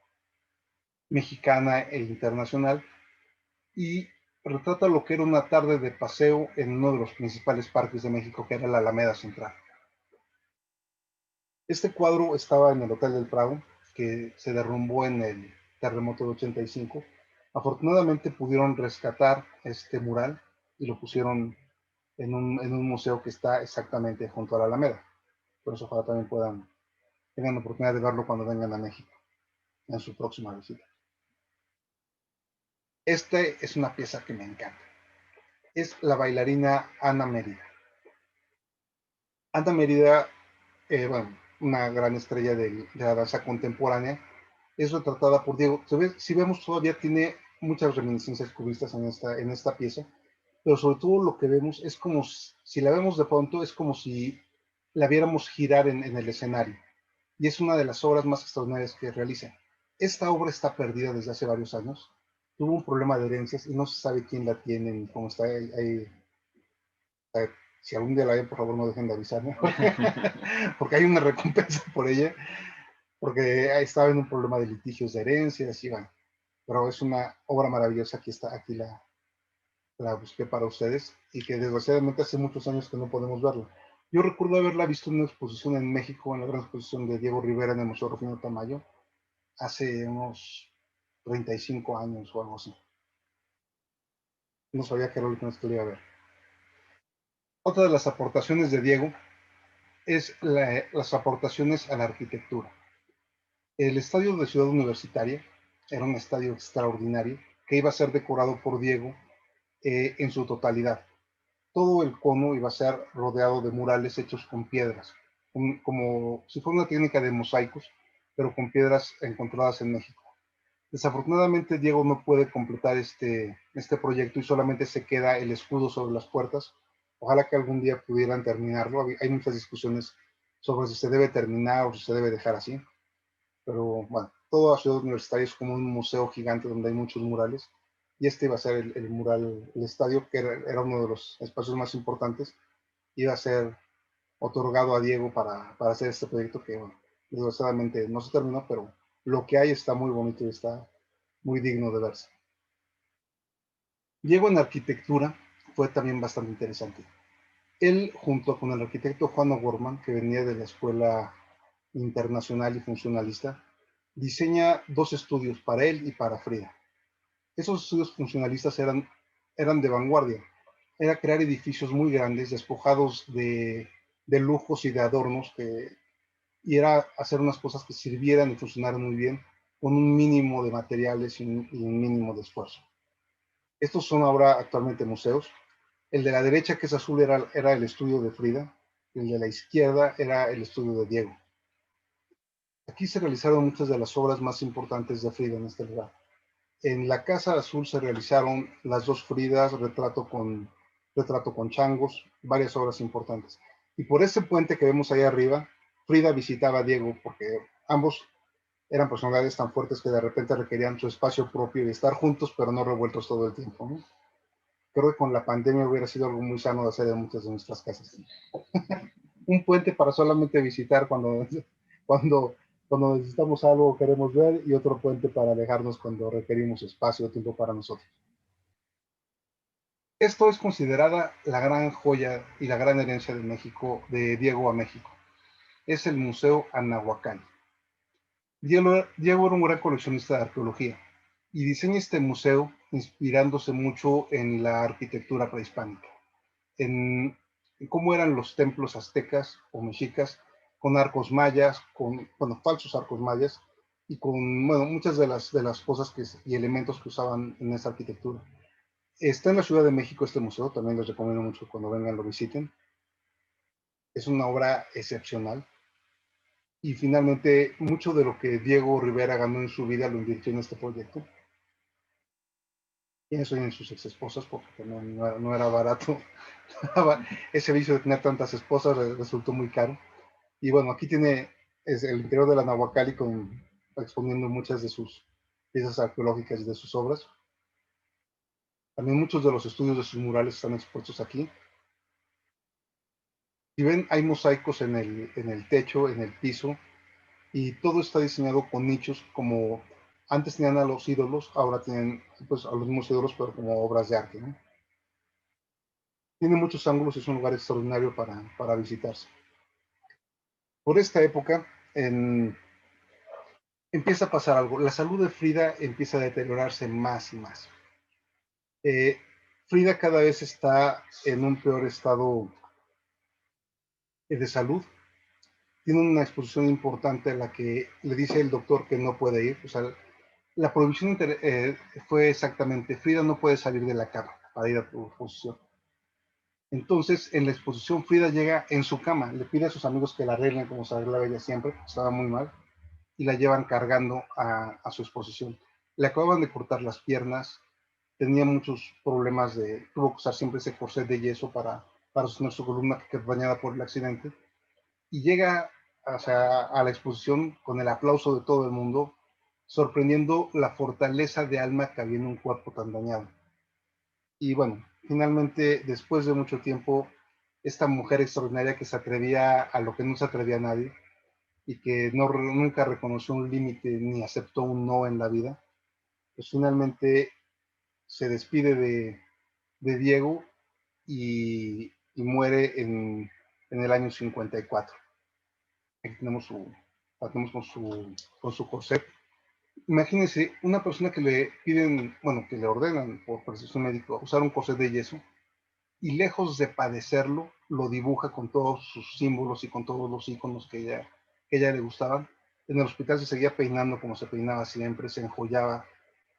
mexicana e internacional y retrata lo que era una tarde de paseo en uno de los principales parques de México, que era la Alameda Central. Este cuadro estaba en el Hotel del Prado, que se derrumbó en el terremoto de 85. Afortunadamente pudieron rescatar este mural y lo pusieron en un museo que está exactamente junto a la Alameda. Por eso ojalá también tengan la oportunidad de verlo cuando vengan a México en su próxima visita. Esta es una pieza que me encanta. Es la bailarina Ana Mérida. Ana Mérida, bueno, una gran estrella de la danza contemporánea, es retratada por Diego. Si vemos, todavía tiene muchas reminiscencias cubistas en esta pieza, pero sobre todo lo que vemos es como si la vemos de pronto, es como si la viéramos girar en el escenario. Y es una de las obras más extraordinarias que realiza. Esta obra está perdida desde hace varios años. Tuvo un problema de herencias y no se sabe quién la tiene ni cómo está ahí. Si algún día la ven, por favor no dejen de avisarme, porque hay una recompensa por ella, porque estaba en un problema de litigios de herencias y bueno, pero es una obra maravillosa. Aquí está, aquí la busqué para ustedes y que desgraciadamente hace muchos años que no podemos verla. Yo recuerdo haberla visto en una exposición en México, en la gran exposición de Diego Rivera en el Museo Rufino Tamayo, hace unos 35 años o algo así. No sabía que era la última vez que lo iba a ver. Otra de las aportaciones de Diego es las aportaciones a la arquitectura. El estadio de Ciudad Universitaria era un estadio extraordinario que iba a ser decorado por Diego en su totalidad. Todo el cono iba a ser rodeado de murales hechos con piedras, como si fuera una técnica de mosaicos, pero con piedras encontradas en México. Desafortunadamente Diego no puede completar este proyecto y solamente se queda el escudo sobre las puertas. Ojalá que algún día pudieran terminarlo. Hay muchas discusiones sobre si se debe terminar o si se debe dejar así. Pero bueno, toda Ciudad Universitaria es como un museo gigante donde hay muchos murales y este iba a ser el mural, el estadio, que era uno de los espacios más importantes, iba a ser otorgado a Diego para hacer este proyecto que, bueno, desgraciadamente no se terminó, pero lo que hay está muy bonito y está muy digno de verse. Diego en arquitectura fue también bastante interesante. Él, junto con el arquitecto Juan O'Gorman, que venía de la Escuela Internacional y Funcionalista, diseña dos estudios para él y para Frida. Esos estudios funcionalistas eran de vanguardia. Era crear edificios muy grandes, despojados de lujos y de adornos, y era hacer unas cosas que sirvieran y funcionaran muy bien, con un mínimo de materiales y un mínimo de esfuerzo. Estos son ahora actualmente museos. El de la derecha, que es azul, era el estudio de Frida. El de la izquierda era el estudio de Diego. Aquí se realizaron muchas de las obras más importantes de Frida en este lugar. En la Casa Azul se realizaron las dos Fridas, retrato con changos, varias obras importantes. Y por ese puente que vemos ahí arriba, Frida visitaba a Diego porque ambos eran personalidades tan fuertes que de repente requerían su espacio propio y estar juntos, pero no revueltos todo el tiempo, ¿no? Creo que con la pandemia hubiera sido algo muy sano de hacer en muchas de nuestras casas. Un puente para solamente visitar cuando, cuando necesitamos algo o queremos ver, y otro puente para alejarnos cuando requerimos espacio o tiempo para nosotros. Esto es considerada la gran joya y la gran herencia de México, de Diego a México. Es el Museo Anahuacán. Diego era un gran coleccionista de arqueología y diseña este museo inspirándose mucho en la arquitectura prehispánica, en cómo eran los templos aztecas o mexicas, con arcos mayas, bueno, falsos arcos mayas, y con, bueno, muchas de las cosas y elementos que usaban en esa arquitectura. Está en la Ciudad de México este museo, también les recomiendo mucho cuando vengan lo visiten. Es una obra excepcional. Y finalmente, mucho de lo que Diego Rivera ganó en su vida lo invirtió en este proyecto. Y eso y en sus ex esposas, porque no era barato. Ese vicio de tener tantas esposas resultó muy caro. Y bueno, aquí tiene el interior de la Nahuacali exponiendo muchas de sus piezas arqueológicas y de sus obras. También muchos de los estudios de sus murales están expuestos aquí. Si ven, hay mosaicos en el techo, en el piso, y todo está diseñado con nichos, como antes tenían a los ídolos, ahora tienen pues a los mismos ídolos, pero como obras de arte, ¿no? Tiene muchos ángulos y es un lugar extraordinario para visitarse. Por esta época empieza a pasar algo. La salud de Frida empieza a deteriorarse más y más. Eh, Frida cada vez está en un peor estado de salud. Tiene una exposición importante a la que le dice el doctor que no puede ir. O sea, la prohibición fue exactamente: Frida no puede salir de la cama para ir a tu exposición. Entonces, en la exposición, Frida llega en su cama, le pide a sus amigos que la arreglen como se arreglaba ella siempre, estaba muy mal, y la llevan cargando a su exposición. Le acababan de cortar las piernas, tenía muchos problemas tuvo que usar siempre ese corset de yeso para sostener su columna que quedó dañada por el accidente, y llega, o sea, a la exposición con el aplauso de todo el mundo, sorprendiendo la fortaleza de alma que había en un cuerpo tan dañado. Y bueno, finalmente, después de mucho tiempo, esta mujer extraordinaria que se atrevía a lo que no se atrevía a nadie y que nunca reconoció un límite ni aceptó un no en la vida, pues finalmente se despide de Diego y muere en el año 54. Aquí tenemos con su corset. Imagínense una persona que le piden, bueno, que le ordenan por prescripción médica usar un corset de yeso, y lejos de padecerlo, lo dibuja con todos sus símbolos y con todos los iconos que ella le gustaban. En el hospital se seguía peinando como se peinaba siempre, se enjollaba.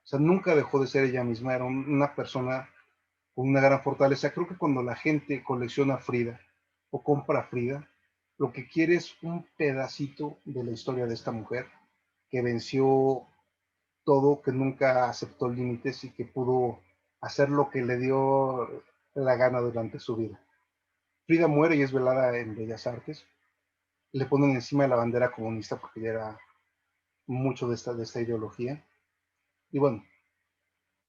O sea, nunca dejó de ser ella misma, era una persona con una gran fortaleza. Creo que cuando la gente colecciona Frida o compra Frida, lo que quiere es un pedacito de la historia de esta mujer que venció todo, que nunca aceptó límites y que pudo hacer lo que le dio la gana durante su vida. Frida muere y es velada en Bellas Artes. Le ponen encima de la bandera comunista porque ya era mucho de esta ideología. Y bueno,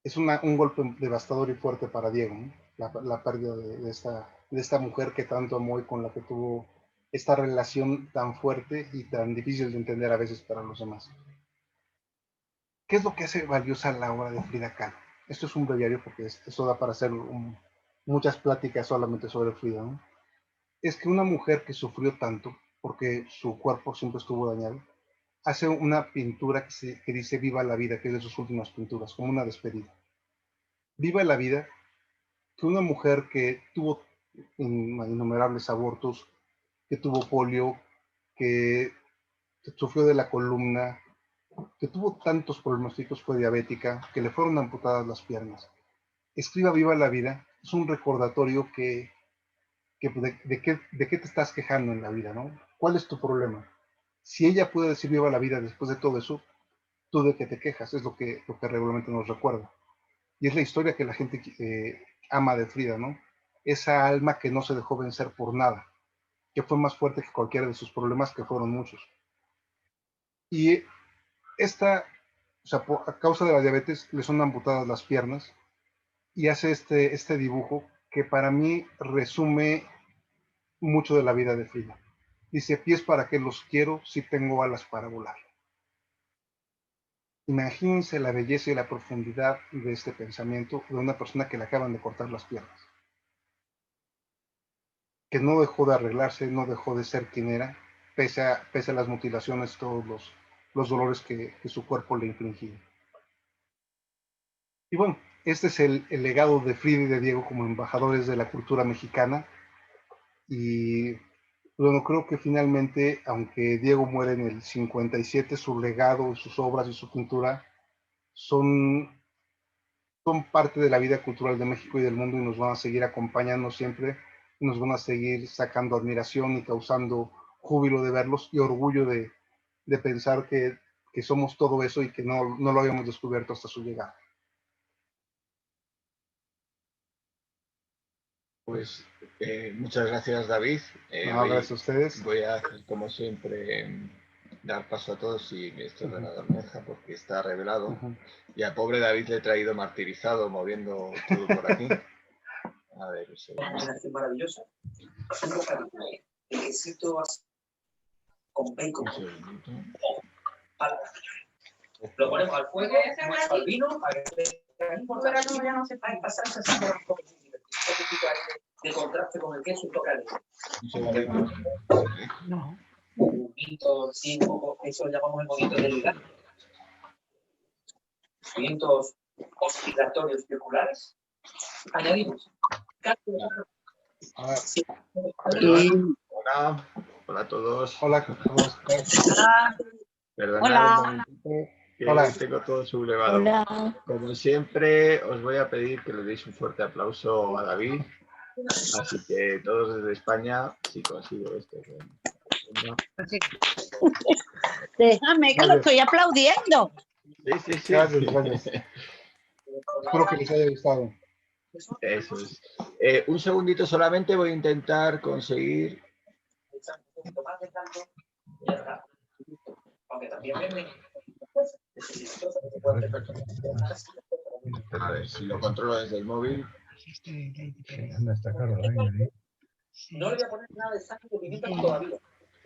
es un golpe devastador y fuerte para Diego, ¿no? La pérdida de esta mujer que tanto amó y con la que tuvo esta relación tan fuerte y tan difícil de entender a veces para los demás. ¿Qué es lo que hace valiosa la obra de Frida Kahlo? Esto es un breviario porque esto da para hacer muchas pláticas solamente sobre Frida, ¿no? Es que una mujer que sufrió tanto porque su cuerpo siempre estuvo dañado, hace una pintura que dice Viva la vida, que es de sus últimas pinturas, como una despedida. Viva la vida, que una mujer que tuvo innumerables abortos, que tuvo polio, que sufrió de la columna, que tuvo tantos problemas físicos, fue diabética, que le fueron amputadas las piernas. Escriba Viva la vida, es un recordatorio de qué te estás quejando en la vida, ¿no? ¿Cuál es tu problema? Si ella puede decir Viva la vida después de todo eso, tú de qué te quejas, es lo que regularmente nos recuerda. Y es la historia que la gente ama de Frida, ¿no? Esa alma que no se dejó vencer por nada, que fue más fuerte que cualquiera de sus problemas, que fueron muchos. Y esta, o sea, a causa de la diabetes, le son amputadas las piernas y hace este dibujo que para mí resume mucho de la vida de Frida. Dice, pies para qué los quiero si tengo alas para volar. Imagínense la belleza y la profundidad de este pensamiento de una persona que le acaban de cortar las piernas, que no dejó de arreglarse, no dejó de ser quien era, pese a las mutilaciones, todos los dolores que su cuerpo le infligía. Y bueno, este es el legado de Frida y de Diego como embajadores de la cultura mexicana. Y bueno, creo que finalmente, aunque Diego muere en el 57, su legado, sus obras y su pintura son parte de la vida cultural de México y del mundo y nos van a seguir acompañando siempre, y nos van a seguir sacando admiración y causando júbilo de verlos y orgullo de pensar que somos todo eso y que no lo habíamos descubierto hasta su llegada.
Pues muchas gracias, David.
No, gracias a ustedes.
Voy a hacer, como siempre, dar paso a todos si este ordenador me deja, porque está revelado. Y al pobre David le he traído martirizado, moviendo todo por aquí. A ver, un segundo.
Maravillosa. Con bacon.
Un segundito.
Lo ponemos al fuego, al vino, ya no se puede pasar de contraste con el queso y toca
un segundito.
No. Movimientos, sí, eso lo llamamos el movimiento del lugar. Movimientos oscilatorios circulares. Añadimos.
Hola. Hola a todos.
Hola a todos.
Perdonad un momentito, que
Hola.
tengo todo sublevado.
Hola.
Como siempre, os voy a pedir que le deis un fuerte aplauso a David. Así que todos desde España, si consigo esto.
Déjame que lo estoy aplaudiendo.
Sí.
Gracias. Espero que les haya gustado.
Eso es. Un segundito solamente, voy a intentar conseguir. A ver si lo controlo desde el móvil.
No le voy a poner nada de sal y pimienta todavía.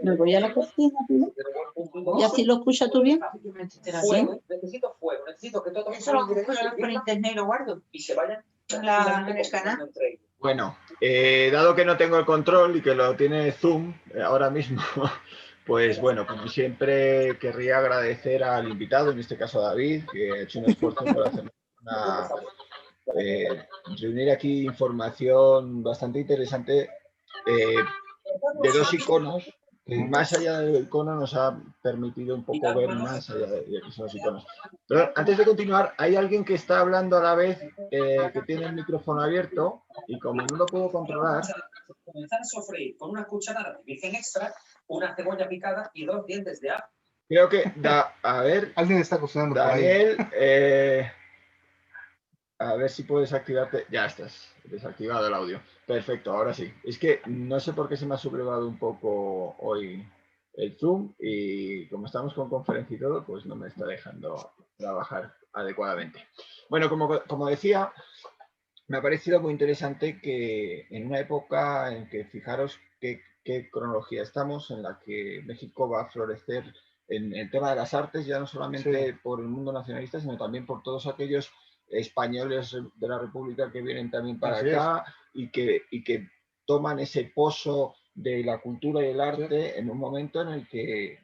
Me voy a la cocina, ¿no? ¿Y así lo escuchas tú bien?
Fuego, necesito fuego, necesito que todo
Eso lo busco por internet y lo guardo.
Y se vayan
En el canal.
Bueno, dado que no tengo el control y que lo tiene Zoom ahora mismo, pues bueno, como siempre querría agradecer al invitado, en este caso a David, que ha hecho un esfuerzo por hacer reunir aquí información bastante interesante de dos iconos, que más allá del icono nos ha permitido un poco ver más allá de que son los iconos. Pero antes de continuar, hay alguien que está hablando a la vez, que tiene el micrófono abierto, y como no lo puedo controlar...
Comenzar a sofreír con una cucharada de virgen extra, una cebolla picada y 2 dientes de ajo.
Creo que, a ver...
Alguien está cocinando
Daniel, por ahí. A ver si puedes activarte. Ya estás desactivado el audio. Perfecto, ahora sí. Es que no sé por qué se me ha sublevado un poco hoy el Zoom y como estamos con conferencia y todo, pues no me está dejando trabajar adecuadamente. Bueno, como decía, me ha parecido muy interesante que en una época en que, fijaros qué cronología estamos, en la que México va a florecer en el tema de las artes, ya no solamente por el mundo nacionalista, sino también por todos aquellos españoles de la República que vienen también para acá y que toman ese pozo de la cultura y el arte en un momento en el que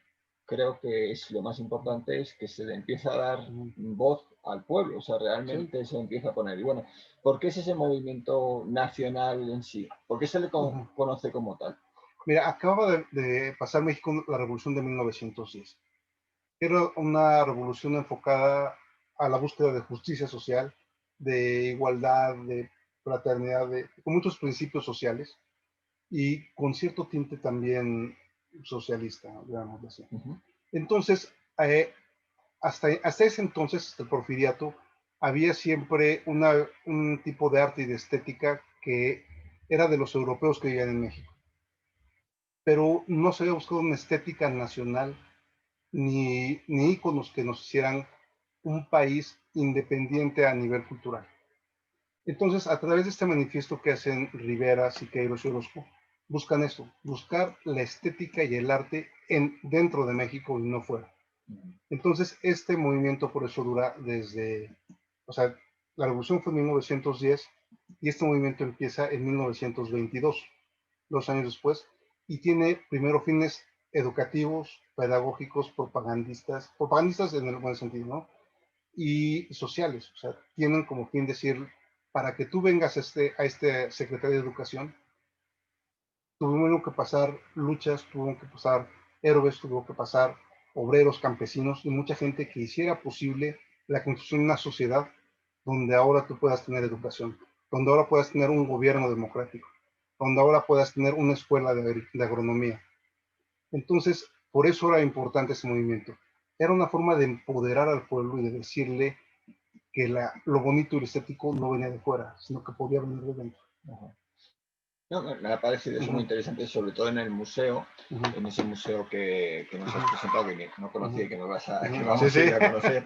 creo que es lo más importante, es que se le empieza a dar voz al pueblo, o sea, realmente se empieza a poner. Y bueno, ¿por qué es ese movimiento nacional en sí? ¿Por qué se le conoce como tal?
Mira, acababa de pasar México la Revolución de 1910. Era una revolución enfocada a la búsqueda de justicia social, de igualdad, de fraternidad, con muchos principios sociales y con cierto tinte también socialista, digamos así. Entonces, hasta ese entonces, hasta el porfiriato, había siempre un tipo de arte y de estética que era de los europeos que vivían en México. Pero no se había buscado una estética nacional ni íconos que nos hicieran un país independiente a nivel cultural. Entonces, a través de este manifiesto que hacen Rivera, Siqueiros y Orozco, buscan esto, buscar la estética y el arte dentro de México y no fuera. Entonces, este movimiento por eso dura o sea, la revolución fue en 1910 y este movimiento empieza en 1922, 2 años después, y tiene primero fines educativos, pedagógicos, propagandistas en el buen sentido, ¿no? Y sociales, o sea, tienen como fin decir, para que tú vengas a este secretario de Educación, tuvieron que pasar luchas, tuvieron que pasar héroes, tuvo que pasar obreros, campesinos y mucha gente que hiciera posible la construcción de una sociedad donde ahora tú puedas tener educación, donde ahora puedas tener un gobierno democrático, donde ahora puedas tener una escuela de agronomía. Entonces, por eso era importante ese movimiento. Era una forma de empoderar al pueblo y de decirle que lo bonito y lo estético no venía de fuera, sino que podía venir de dentro.
No, me ha parecido eso muy interesante, sobre todo en el museo, en ese museo que nos has presentado, que no conocía y que vamos a ir a conocer.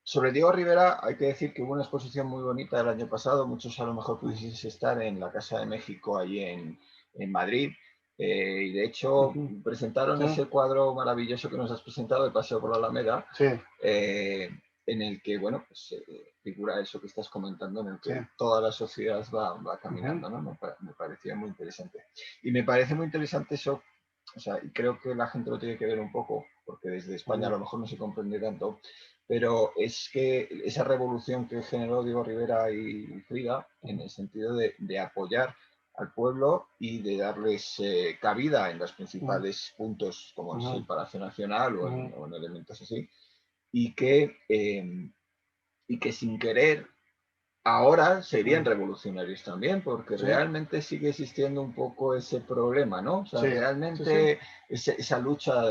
Sobre Diego Rivera hay que decir que hubo una exposición muy bonita el año pasado, muchos a lo mejor pudisteis estar en la Casa de México, allí en Madrid, y de hecho presentaron ese cuadro maravilloso que nos has presentado, el Paseo por la Alameda, en el que, bueno, pues figura eso que estás comentando, en el que toda la sociedad va caminando, ¿no? Me parecía muy interesante. Y me parece muy interesante eso, o sea, y creo que la gente lo tiene que ver un poco, porque desde España a lo mejor no se comprende tanto, pero es que esa revolución que generó Diego Rivera y Frida, en el sentido de apoyar al pueblo y de darles cabida en los principales puntos, como es el Palacio Nacional o en elementos así, y que sin querer ahora serían revolucionarios también, porque realmente sigue existiendo un poco ese problema, ¿no? O sea, realmente esa lucha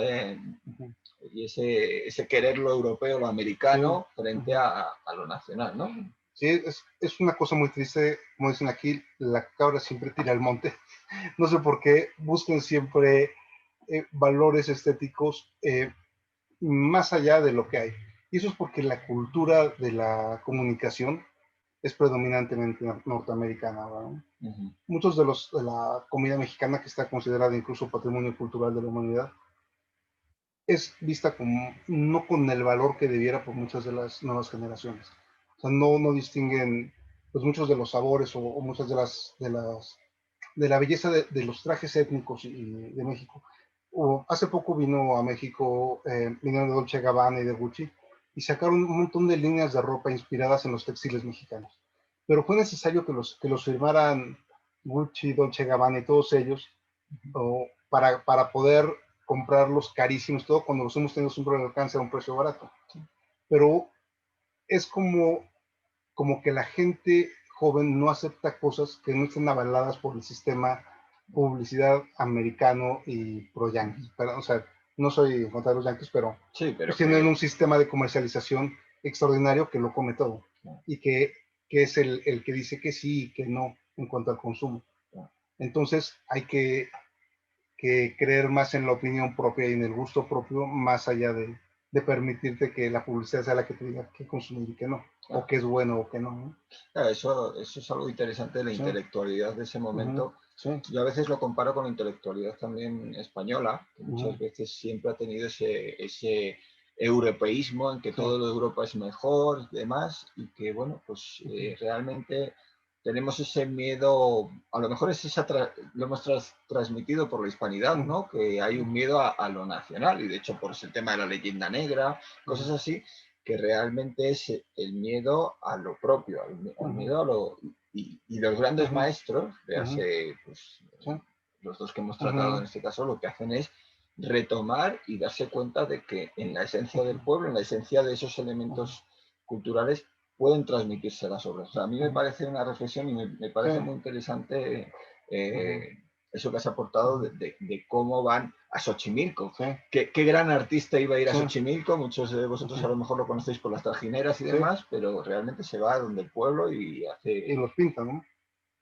y ese querer lo europeo, lo americano, frente a lo nacional, ¿no?
Sí, es una cosa muy triste, como dicen aquí, la cabra siempre tira al monte. No sé por qué buscan siempre valores estéticos más allá de lo que hay. Y eso es porque la cultura de la comunicación es predominantemente norteamericana, ¿no? Muchos de la comida mexicana, que está considerada incluso patrimonio cultural de la humanidad, es vista como no con el valor que debiera por muchas de las nuevas generaciones. O sea, no distinguen pues muchos de los sabores o muchas de la belleza de los trajes étnicos de México. Hace poco vino a México, vinieron de Dolce Gabbana y de Gucci, y sacaron un montón de líneas de ropa inspiradas en los textiles mexicanos. Pero fue necesario que los firmaran Gucci, Dolce Gabbana y todos ellos para poder comprarlos carísimos, todo cuando los hemos tenido siempre al alcance a un precio barato. Pero es como que la gente joven no acepta cosas que no estén avaladas por el sistema publicidad americano y pro yankees. O sea, no soy en contra de los yankees, pero tienen un sistema de comercialización extraordinario que lo come todo y que es el que dice que sí y que no en cuanto al consumo. Entonces hay que creer más en la opinión propia y en el gusto propio, más allá de de permitirte que la publicidad sea la que te diga qué consumir y qué no, o qué es bueno o qué no, ¿no?
Claro, eso es algo interesante de la
Sí.
intelectualidad de ese momento.
Sí.
Yo a veces lo comparo con la intelectualidad también española, que muchas veces siempre ha tenido ese europeísmo en que todo lo de Europa es mejor y demás, y que, bueno, pues realmente tenemos ese miedo, a lo mejor es lo hemos transmitido por la hispanidad, ¿no? Que hay un miedo a lo nacional, y de hecho por ese tema de la leyenda negra, cosas así, que realmente es el miedo a lo propio, al miedo a lo... Y los grandes maestros, véase, pues, los dos que hemos tratado en este caso, lo que hacen es retomar y darse cuenta de que en la esencia del pueblo, en la esencia de esos elementos culturales, pueden transmitirse las obras. O sea, a mí me parece una reflexión y me parece muy interesante eso que has aportado de cómo van a Xochimilco.
Sí.
¿Qué gran artista iba a ir a Xochimilco? Muchos de vosotros a lo mejor lo conocéis por las trajineras y demás, pero realmente se va a donde el pueblo y hace...
Y los pinta, ¿no?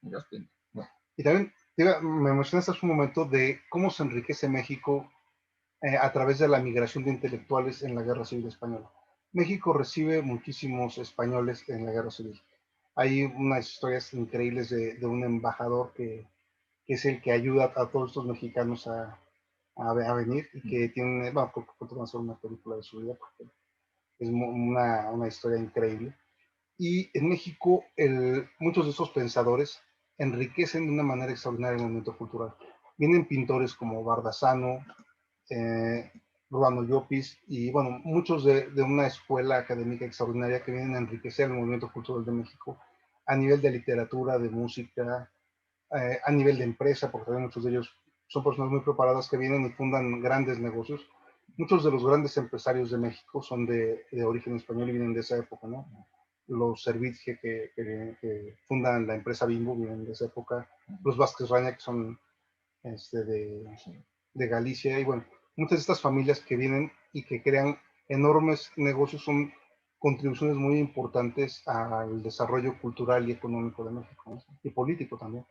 Y los pinta. Bueno.
Y también me mencionaste hace un momento de cómo se enriquece México a través de la migración de intelectuales en la Guerra Civil Española. México recibe muchísimos españoles en la Guerra Civil. Hay unas historias increíbles de un embajador que es el que ayuda a todos estos mexicanos a venir y que tiene, bueno, creo que va a hacer una película de su vida porque es una historia increíble. Y en México, muchos de esos pensadores enriquecen de una manera extraordinaria el movimiento cultural. Vienen pintores como Bardazano, Ruano Llopis y, bueno, muchos de una escuela académica extraordinaria que vienen a enriquecer el movimiento cultural de México a nivel de literatura, de música, a nivel de empresa, porque también muchos de ellos son personas muy preparadas que vienen y fundan grandes negocios. Muchos de los grandes empresarios de México son de origen español y vienen de esa época, ¿no? Los Servitje que fundan la empresa Bimbo vienen de esa época, los Vázquez Raña que son de Galicia, y bueno, muchas de estas familias que vienen y que crean enormes negocios son contribuciones muy importantes al desarrollo cultural y económico de México, ¿no? Y político también.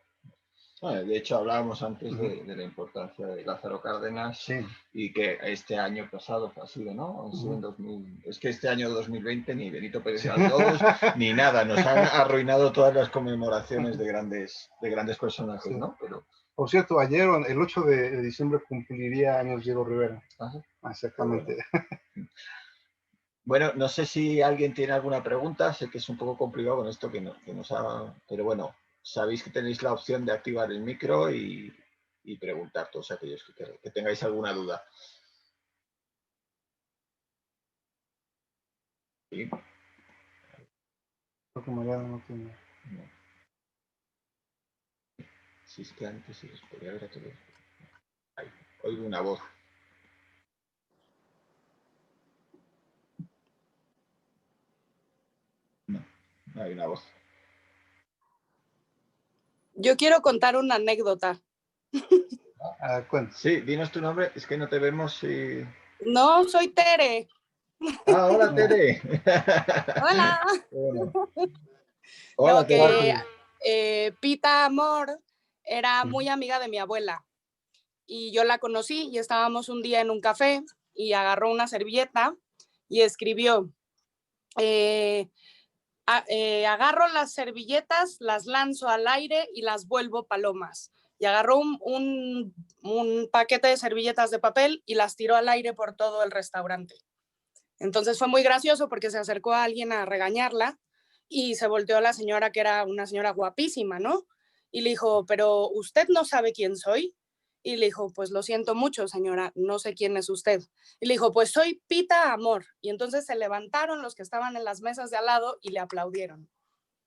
Bueno, de hecho, hablábamos antes de la importancia de Lázaro Cárdenas y que este año pasado ha sido, ¿no? Es que este año 2020 ni Benito Pérez Galdós ni nada, nos han arruinado todas las conmemoraciones de grandes personajes, ¿no? Pero...
Por cierto, ayer, el 8 de diciembre, cumpliría años Diego Rivera. Exactamente.
Bueno, no sé si alguien tiene alguna pregunta, sé que es un poco complicado con esto que nos ha... Pero bueno, sabéis que tenéis la opción de activar el micro y preguntar todos aquellos que tengáis alguna duda. ¿Sí?
Creo que Mariana no tiene.
No. Sí, es que antes sí los podía ver a todos. Ahí, oigo una voz. No, no hay una voz.
Yo quiero contar una anécdota.
Sí, dinos tu nombre, es que no te vemos y...
No, soy Tere.
Ah, hola Tere.
Hola.
Bueno. Hola
no,
Tere.
Que Pita Amor era muy amiga de mi abuela y yo la conocí y estábamos un día en un café y agarró una servilleta y escribió, agarro las servilletas, las lanzo al aire y las vuelvo palomas. Y agarró un paquete de servilletas de papel y las tiró al aire por todo el restaurante. Entonces fue muy gracioso porque se acercó a alguien a regañarla y se volteó a la señora, que era una señora guapísima, ¿no? Y le dijo, pero ¿usted no sabe quién soy? Y le dijo, pues lo siento mucho, señora, no sé quién es usted. Y le dijo, pues soy Pita Amor. Y entonces se levantaron los que estaban en las mesas de al lado y le aplaudieron.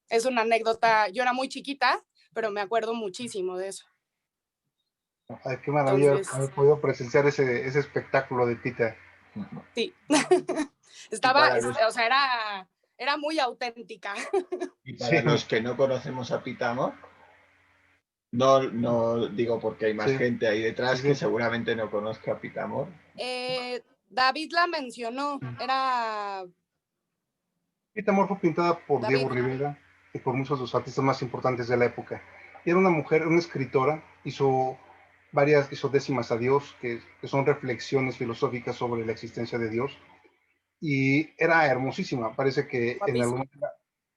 Es una anécdota, yo era muy chiquita, pero me acuerdo muchísimo de eso.
Ay, qué maravilla haber podido presenciar ese espectáculo de Pita.
Sí, o sea, era muy auténtica.
Y para los que no conocemos a Pita Amor, no digo porque hay más gente ahí detrás que seguramente no conozca a Pita Amor.
David la mencionó, era...
Pita Amor fue pintada por David. Diego Rivera y por muchos de los artistas más importantes de la época. Y era una mujer, una escritora, hizo décimas a Dios, que son reflexiones filosóficas sobre la existencia de Dios. y era hermosísima. Parece que en
Guapísima.
algún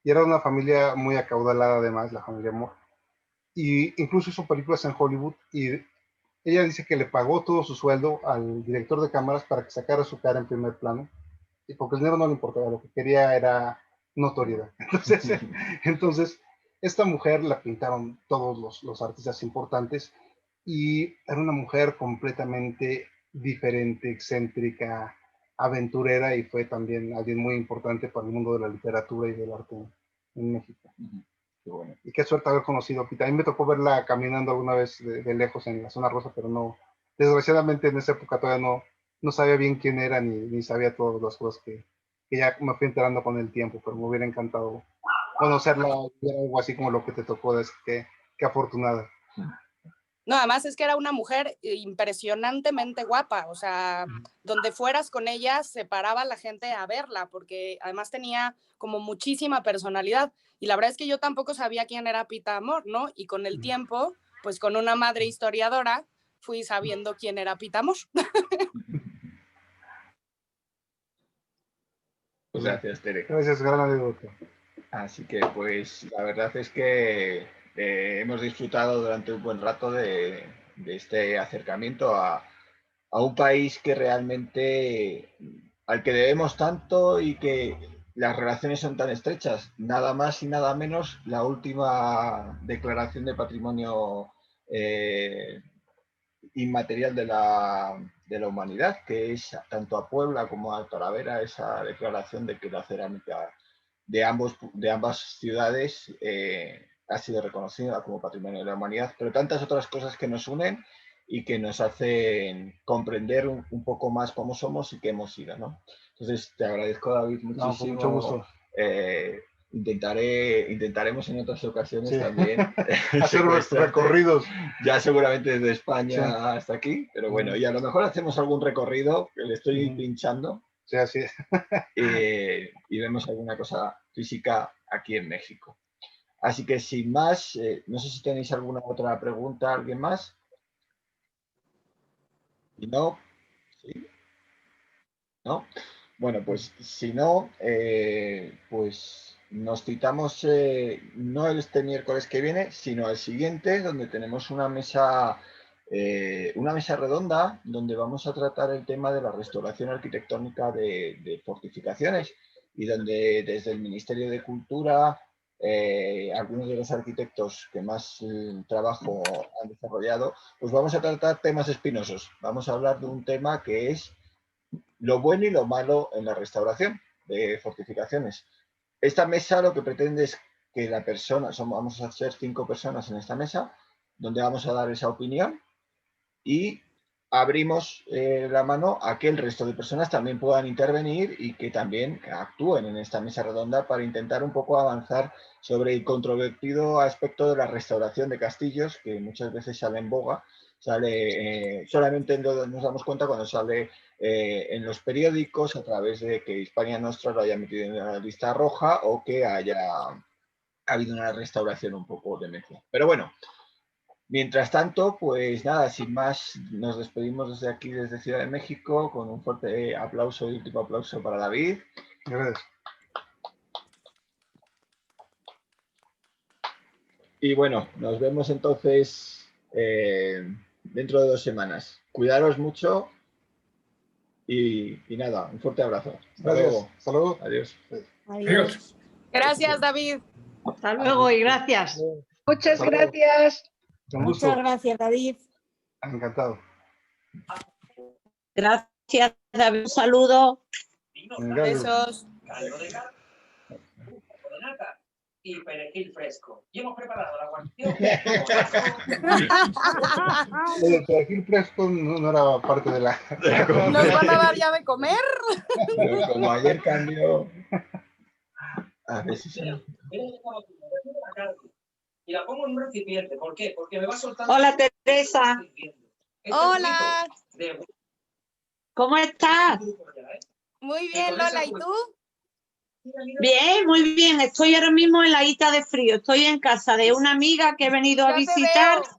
y era una familia muy acaudalada, además, la familia Moore. Y incluso hizo películas en Hollywood, y ella dice que le pagó todo su sueldo al director de cámaras para que sacara su cara en primer plano, y porque el dinero no le importaba, lo que quería era notoriedad. Entonces esta mujer la pintaron todos los artistas importantes, y era una mujer completamente diferente, excéntrica, aventurera, y fue también alguien muy importante para el mundo de la literatura y del arte en México.
Qué bueno.
Y qué suerte haber conocido a Pita. A mí me tocó verla caminando alguna vez de lejos en la zona rosa, pero no, desgraciadamente en esa época todavía no sabía bien quién era, ni sabía todas las cosas que ya me fui enterando con el tiempo, pero me hubiera encantado conocerla, algo así como lo que te tocó. Qué afortunada.
No, además es que era una mujer impresionantemente guapa, o sea, donde fueras con ella se paraba la gente a verla, porque además tenía como muchísima personalidad, y la verdad es que yo tampoco sabía quién era Pita Amor, ¿no? Y con el tiempo, pues con una madre historiadora, fui sabiendo quién era Pita Amor.
Pues gracias, Tere.
Gracias, gran anécdota.
Así que, pues, la verdad es que hemos disfrutado durante un buen rato de este acercamiento a un país que realmente, al que debemos tanto y que las relaciones son tan estrechas. Nada más y nada menos, la última declaración de patrimonio inmaterial de la humanidad, que es tanto a Puebla como a Talavera, esa declaración de que la cerámica de ambas ciudades ha sido reconocida como patrimonio de la humanidad, pero tantas otras cosas que nos unen y que nos hacen comprender un poco más cómo somos y qué hemos sido, ¿no? Entonces, te agradezco, David, muchísimo.
No, con mucho gusto.
Intentaremos en otras ocasiones también
hacer recorridos.
Ya seguramente desde España
Sí.
hasta aquí, pero bueno, y a lo mejor hacemos algún recorrido que le estoy pinchando.
Sí, así es.
Y vemos alguna cosa física aquí en México. Así que sin más, no sé si tenéis alguna otra pregunta, ¿alguien más? Si no, ¿sí? ¿No? Bueno, pues si no, pues nos citamos no este miércoles que viene, sino el siguiente, donde tenemos una mesa redonda, donde vamos a tratar el tema de la restauración arquitectónica de fortificaciones, y donde desde el Ministerio de Cultura, algunos de los arquitectos que más trabajo han desarrollado, pues vamos a tratar temas espinosos. Vamos a hablar de un tema que es lo bueno y lo malo en la restauración de fortificaciones. Esta mesa lo que pretende es que la persona, vamos a ser 5 personas en esta mesa, donde vamos a dar esa opinión, y abrimos la mano a que el resto de personas también puedan intervenir y que también actúen en esta mesa redonda para intentar un poco avanzar sobre el controvertido aspecto de la restauración de castillos, que muchas veces sale en boga. Solamente nos damos cuenta cuando sale en los periódicos, a través de que Hispania Nostra lo haya metido en la lista roja, o que haya habido una restauración un poco de mezcla. Pero bueno, mientras tanto, pues nada, sin más, nos despedimos desde aquí, desde Ciudad de México, con un fuerte aplauso y último aplauso para David.
Gracias.
Y bueno, nos vemos entonces dentro de 2 semanas. Cuidaros mucho y nada, un fuerte abrazo. Hasta luego.
Hasta luego.
Adiós.
Adiós.
Gracias, David.
Hasta luego y gracias.
Muchas gracias.
Muchas gracias, David.
Encantado.
Gracias, David. Un saludo.
Besos.
Caldo de carne, de nata y perejil fresco. Y hemos preparado la guarnición.
El perejil fresco no era parte de la...
¿Nos van a dar ya de comer?
Pero como ayer cambió... A ver si
Mira, la carne. Y la pongo en un recipiente. ¿Por qué? Porque me va soltando...
Hola, Teresa.
Hola.
¿Cómo estás?
Muy bien, Lola. ¿Y tú?
Bien, muy bien. Estoy ahora mismo en la isla de frío. Estoy en casa de una amiga que he venido a
Ya te
visitar.
veo.